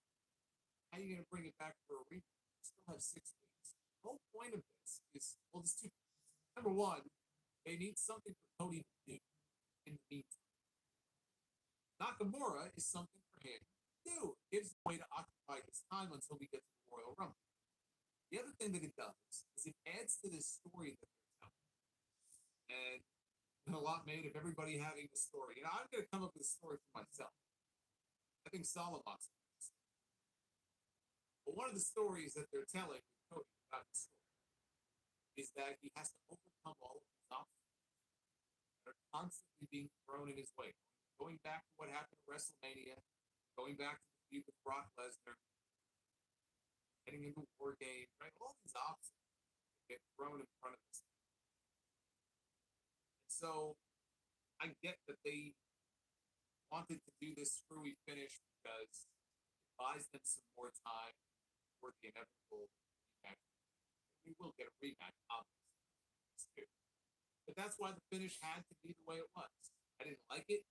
how are you going to bring it back for a rematch? You still have 6 weeks. The whole point of this is, well, there's 2. Number one, they need something for Cody to do in the meantime. Nakamura is something for him to do. It gives him a way to occupy his time until we get to the Royal Rumble. The other thing that it does is it adds to this story that they're telling. And a lot made of everybody having a story. You know, I'm going to come up with a story for myself. I think Solomon's. But one of the stories that they're telling with Cody about his story is that he has to overcome all of his obstacles that are constantly being thrown in his way. Going back to what happened at WrestleMania, going back to the feud with Brock Lesnar, getting into War Games, right? All these obstacles that get thrown in front of us. So I get that they wanted to do this screwy finish because it buys them some more time for the inevitable rematch. We will get a rematch, obviously. But that's why the finish had to be the way it was. I didn't like it,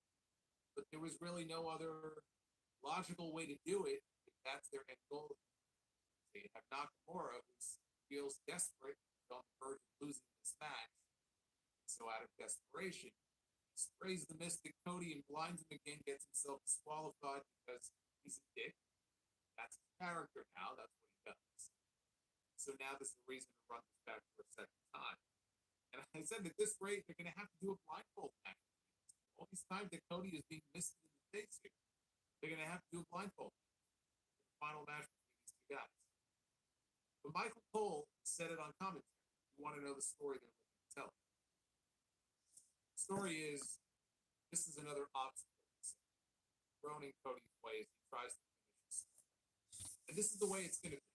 but there was really no other logical way to do it if that's their end goal. They have Nakamura, who feels desperate, on the verge of losing this match. So out of desperation, he sprays the Mystic Cody and blinds him again, gets himself disqualified because he's a dick. That's his character now. That's what he does. So now there's a reason to run this back for a second time. And I said at this rate, they're going to have to do a blindfold match. All these times that Cody is being missed in the face here, they're going to have to do a blindfold match. The final match between these two guys. But Michael Cole said it on commentary. You want to know the story, then we're going to tell it. The story is, this is another obstacle thrown in Cody's way as he tries to finish this. And this is the way it's going to be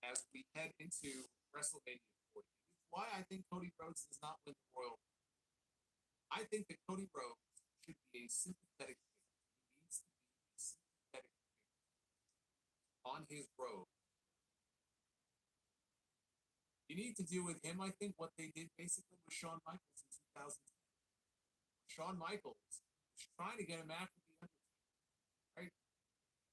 as we head into WrestleMania 40. This is why I think Cody Rhodes does not win the Royal Rumble. I think that Cody Rhodes should be a sympathetic figure. He needs to be a sympathetic figure on his road. You need to do with him, I think, what they did basically with Shawn Michaels in 2010. Shawn Michaels was trying to get a match with The Undertaker, right?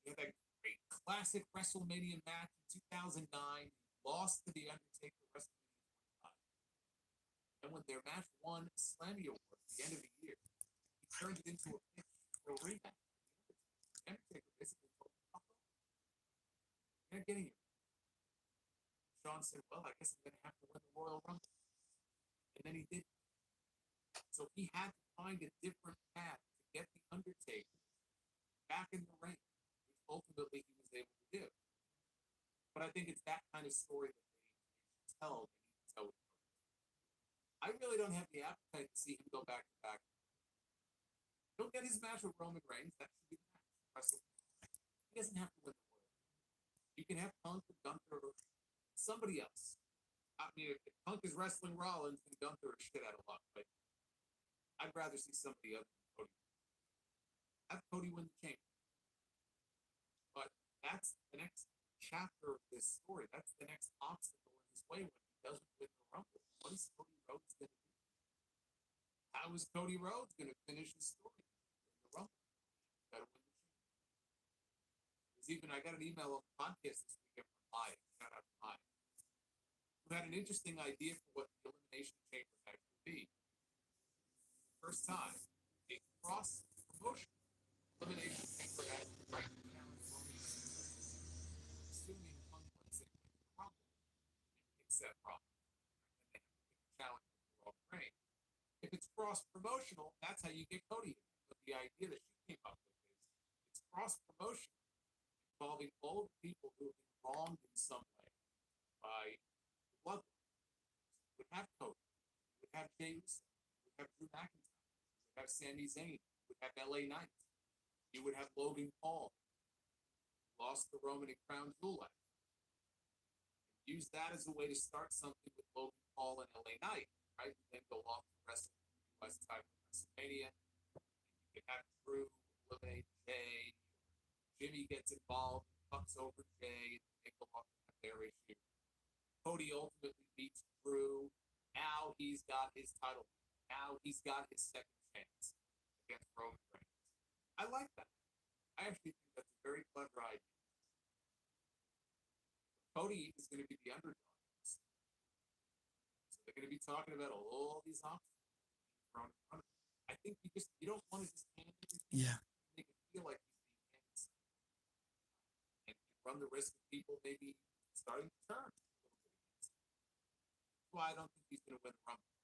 He had that great classic WrestleMania match in 2009. He lost to The Undertaker WrestleMania 25. And when their match won a Slammy Award at the end of the year, he turned it into a pitch for a rematch. The Undertaker basically told him, "Fuck off. You're not getting it." Shawn said, "Well, I guess I'm going to have to win the Royal Rumble." And then he did. So he had to find a different path to get The Undertaker back in the ring, which ultimately he was able to do. But I think it's that kind of story that they should tell. They need to tell with Cody. I really don't have the appetite to see him go back to back. He'll get his match with Roman Reigns. That should be the match. He doesn't have to win the Royal Rumble. You can have Punk or Gunther or somebody else. I mean, if Punk is wrestling Rollins, then Gunther is shit out of luck. But I'd rather see somebody other than Cody. Have Cody win the chamber. But that's the next chapter of this story. That's the next obstacle in his way when he doesn't win the Rumble. What is Cody Rhodes going to do? How is Cody Rhodes going to finish his story in the Rumble? Got to win the chamber. I got an email on the podcast this weekend from Maya. Shout out to Maya, who had an interesting idea for what the Elimination Chamber match would be. First time, a cross promotion Elimination Chamber match right now, assuming Punk wins it in the Rumble, except Rock. And they have to pick a challenge for Roman Reigns. If it's cross promotional, that's how you get Cody in. But the idea that she came up with is it's cross promotion involving all the people who have been wronged in some way by the bloodline. You would have Cody, you would have James, you would have Drew McIntyre, you would have Sami Zayn, you would have LA Knight, you would have Logan Paul, who lost the Roman and Crown Jewel match. Use that as a way to start something with Logan Paul and LA Knight, right? And then go off the rest of the US title of WrestleMania. You could have Drew eliminate Jay. Jimmy gets involved, fucks over Jay, and they go off and have their issue. Cody ultimately beats Drew. Now he's got his title. Now he's got his second chance against Roman Reigns. I like that. I actually think that's a very clever idea. Cody is going to be the underdog. So they're going to be talking about all these options thrown in front of them. I think you don't want to just hand everything. Yeah. Make it feel like he's being handed something. And run the risk of people maybe starting to turn a little bit against him. That's why I don't think he's going to win the Rumble.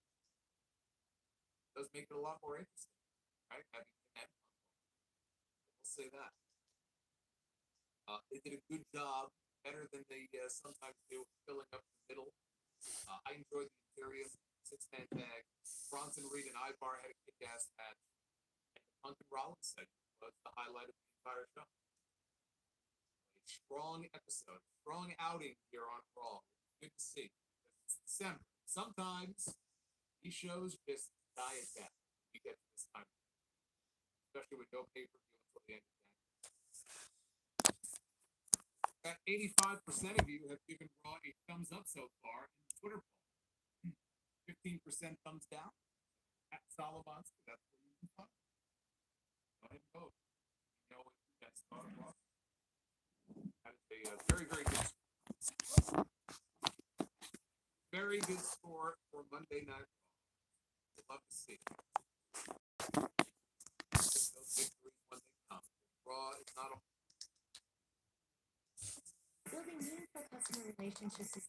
It does make it a lot more interesting, right? Having him and Punk. We'll say that. They did a good job, better than they sometimes do, filling up the middle. I enjoyed the Imperium six-man tag. Bronson Reed and Ivar had a kick-ass match. And the Punk and Rollins segment was the highlight of the entire show. A strong episode, strong outing here on Raw. Good to see. It's December. Sometimes these shows just die a death when we get to this time. Especially with no pay-per-view until the end of January. About 85% of you have given Raw a thumbs up so far in the Twitter poll. 15% 100% thumbs down at Salamonster. That's where you can find. Go ahead and vote. You know what you guys thought of Raw. That is a very, very good score. Very good score for Monday Night Raw. I'd love to see it. Take those victories when they come. Raw is not a Building meaningful customer relationships is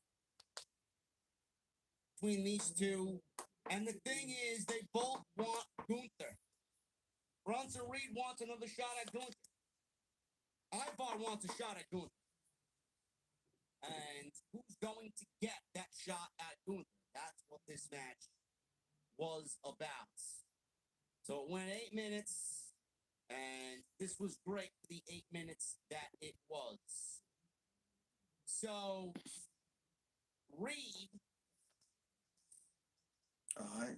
between these two. And the thing is, they both want Gunther. Bronson Reed wants another shot at Gunther. Ivar wants a shot at Gunther. And who's going to get that shot at Gunther? That's what this match was about. So it went 8 minutes, and this was great for the 8 minutes that it was. So, Reed. All right.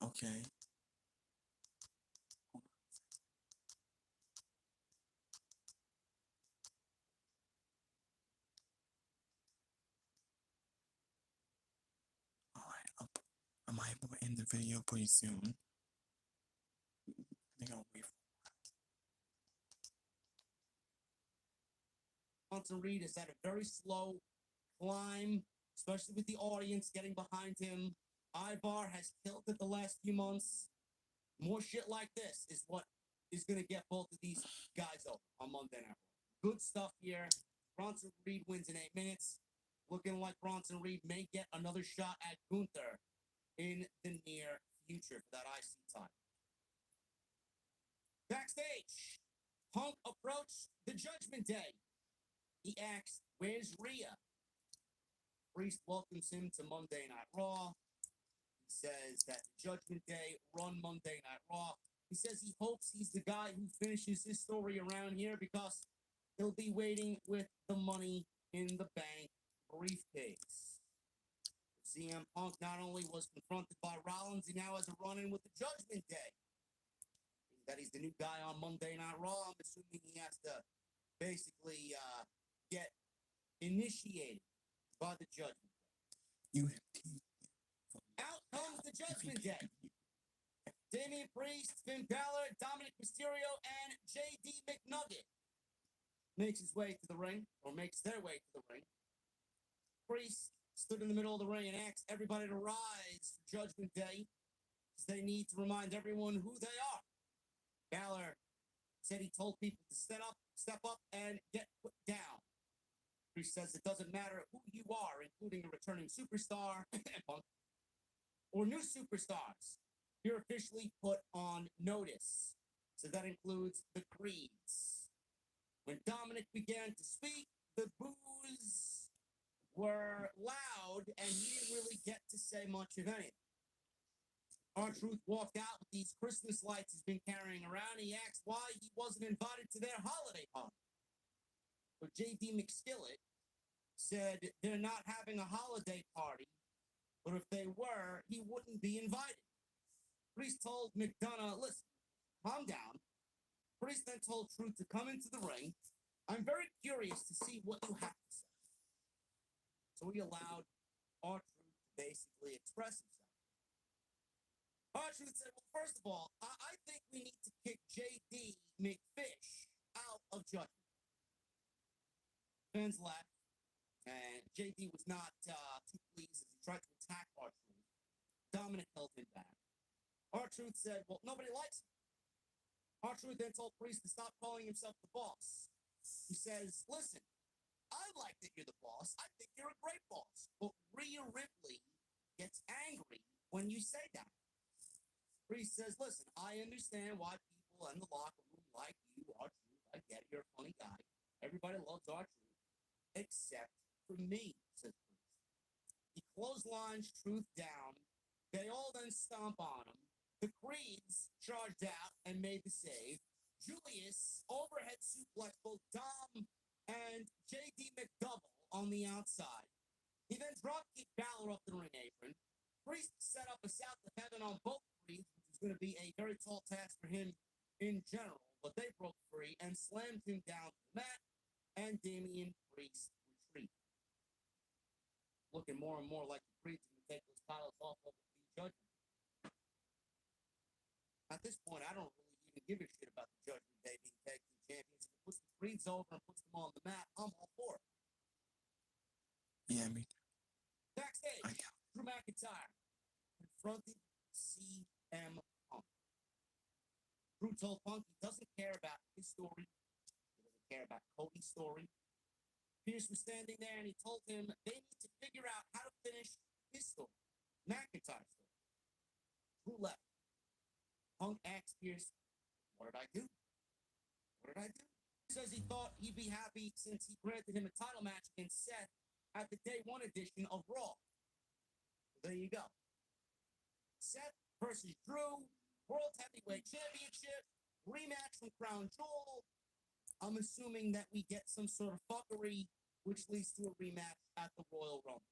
Okay. All right. I might end the video pretty soon. I think I'll wait. Bronson Reed is at a very slow climb, especially with the audience getting behind him. Ivar has killed it the last few months. More shit like this is what is going to get both of these guys over on Monday Night Raw. Good stuff here. Bronson Reed wins in 8 minutes. Looking like Bronson Reed may get another shot at Gunther in the near future for that IC title. Backstage, Punk approached the Judgment Day. He asks, "Where's Rhea?" Priest welcomes him to Monday Night Raw. He says that the Judgment Day run Monday Night Raw. He says he hopes he's the guy who finishes his story around here because he'll be waiting with the Money in the Bank briefcase. CM Punk not only was confronted by Rollins, he now has a run-in with the Judgment Day. That he's the new guy on Monday Night Raw. I'm assuming he has to basically get initiated by the Judgment Day. Out comes the Judgment Day. Damian Priest, Finn Balor, Dominic Mysterio, and JD McNugget makes his way to the ring, or makes their way to the ring. Priest stood in the middle of the ring and asked everybody to rise for Judgment Day, as they need to remind everyone who they are. Balor said he told people to step up, and get put down. Priest says it doesn't matter who you are, including a returning superstar, or new superstars. You're officially put on notice. So that includes the Creeds. When Dominic began to speak, the boos were loud, and he didn't really get to say much of anything. R-Truth walked out with these Christmas lights he's been carrying around. He asked why he wasn't invited to their holiday party. But J.D. McSkillet said they're not having a holiday party, but if they were, he wouldn't be invited. Priest told McDonough, "Listen, calm down." Priest then told Truth to come into the ring. "I'm very curious to see what you have to say." So he allowed R-Truth to basically express himself. R-Truth said, "Well, first of all, I think we need to kick J.D. McFish out of Judgment." Fans laughed, and J.D. was not too pleased as he tried to attack R-Truth. Dominic held him back. R-Truth said, "Well, nobody likes him." R-Truth then told Priest to stop calling himself the boss. He says, "Listen, I like that you're the boss. I think you're a great boss. But Rhea Ripley gets angry when you say that." Priest says, "Listen, I understand why people in the locker room like you, R-Truth. I get it. You're a funny guy. except for me, says Priest. He clotheslines Truth down. They all then stomp on him. The Creeds charged out and made the save. Julius overhead suplex both Dom and JD McDouble on the outside. He then dropkicked Balor off the ring apron. Priest set up a South of Heaven on both Creeds, which was going to be a very tall task for him in general, but they broke free and slammed him down to the mat, and Damian Priest retreated. Looking more and more like the Creeds to take those titles off of the Judgment. At this point, I don't really even give a shit about the Judgment Day being tag team champions. If it puts the Creeds over and puts them on the mat, I'm all for it. Yeah, me too. Backstage, Drew McIntyre confronted CM Punk. Drew told Punk he doesn't care about his story. He doesn't care about Cody's story. Pierce was standing there and he told him they need to figure out how to finish his story, McIntyre's story. Drew left. Punk asked Pierce, "What did I do? What did I do?" He says he thought he'd be happy since he granted him a title match against Seth at the Day 1 edition of Raw. So there you go. Seth versus Drew, World Heavyweight Championship, rematch from Crown Jewel. I'm assuming that we get some sort of fuckery, which leads to a rematch at the Royal Rumble.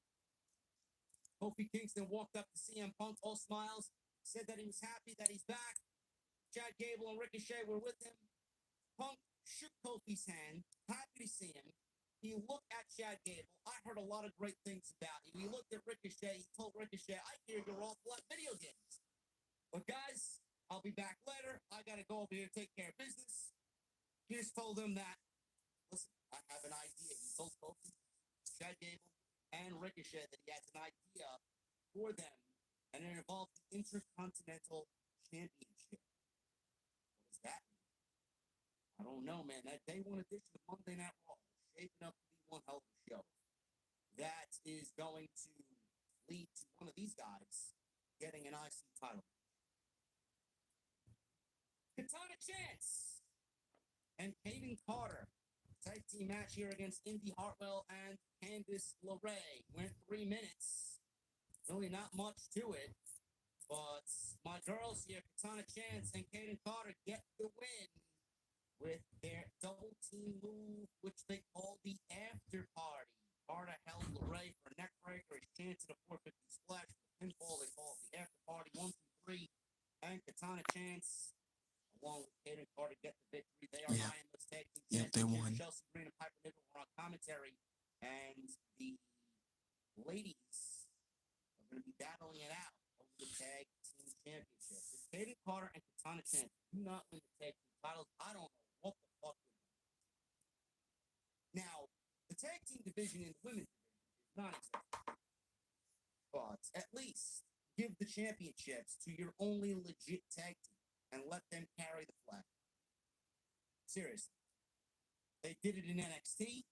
Kofi Kingston walked up to CM Punk, all smiles, said that he was happy that he's back. Chad Gable and Ricochet were with him. Punk shook Kofi's hand, happy to see him. He looked at Chad Gable. I heard a lot of great things about you. He looked at Ricochet. He told Ricochet, "I hear you're awful at video games. But guys, I'll be back later. I got to go over here and take care of business." Pierce told him that, "Listen, I have an idea." He told Kofi, Chad Gable, and Ricochet that he has an idea for them, and it involves the Intercontinental Championship. What does that mean? I don't know, man. That Day 1 edition of Monday Night Raw is shaping up to be one hell of a show. That is going to lead to one of these guys getting an IC title. Katana Chance and Kaden Carter. Tag team match here against Indy Hartwell and Candice LeRae. Went 3 minutes. Really not much to it. But my girls here, Katana Chance and Kaden Carter, get the win with their double team move, which they call the after party. Carter held LeRae for a neck breaker. Chance at a 450 splash for pinfall. They call it the after party. 1, 2, 3. And Katana Chance, along with Kaden Carter, get the victory. They are eyeing those tag team championships. They won. Chelsea Green and Piper Niven were on commentary. And the ladies are going to be battling it out over the tag team championship. If Kaden Carter and Katana Chance do not win the tag team titles, I don't know what the fuck would happen. Now, the tag team division in the women's division is not exactly, but at least give the championships to your only legit tag team and let them carry the flag. Seriously. They did it in NXT.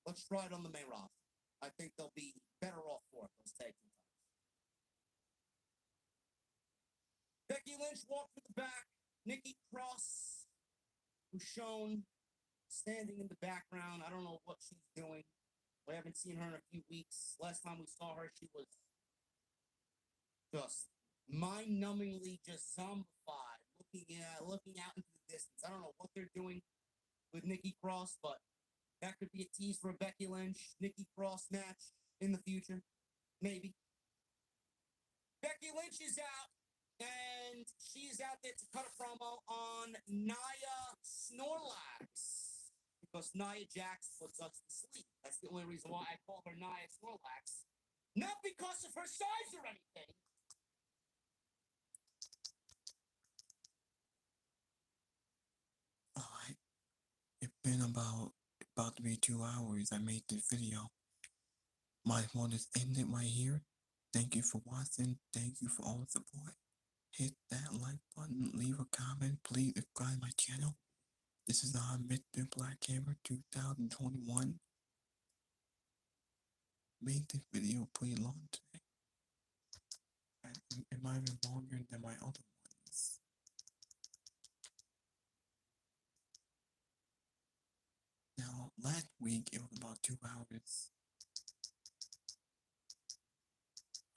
Let's try it on the main roster. I think they'll be better off for it, those tag team titles. Becky Lynch walked to the back. Nikki Cross, who's shown standing in the background. I don't know what she's doing. We haven't seen her in a few weeks. Last time we saw her, she was just mind-numbingly just zombified, looking out into the distance. I don't know what they're doing with Nikki Cross, but that could be a tease for a Becky Lynch, Nikki Cross match in the future. Maybe. Becky Lynch is out, and she is out there to cut a promo on Nia Snorlax, because Nia Jax puts us to sleep. That's the only reason why I call her Nia Snorlax. Not because of her size or anything. Alright. It's been about to be 2 hours. I made this video. Might as well just end it right here. Thank you for watching. Thank you for all the support. Hit that like button. Leave a comment. Please subscribe my channel. This is Mr. Black Hammer 2021. Made this video pretty long today. It might have been longer than my other ones. Now, last week it was about 2 hours.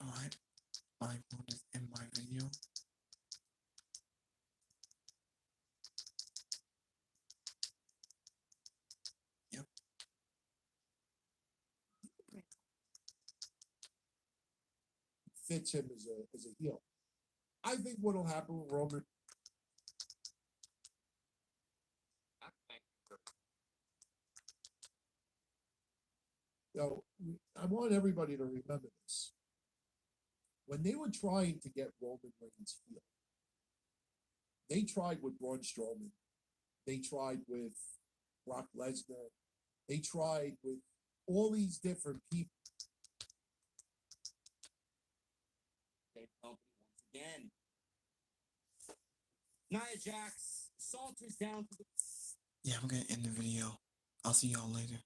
Alright, I will just end my video. Yep. Fits him as a heel. I think what'll happen with Roman. I want everybody to remember this. When they were trying to get Roman Reigns heel, they tried with Braun Strowman. They tried with Brock Lesnar. They tried with all these different people. Dave Company once again. Nia Jax saunters down to the. Yeah, I'm gonna end the video. I'll see y'all later.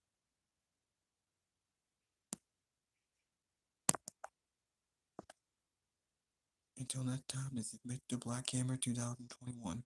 Until next time, this is Mr. Black Hammer 2021.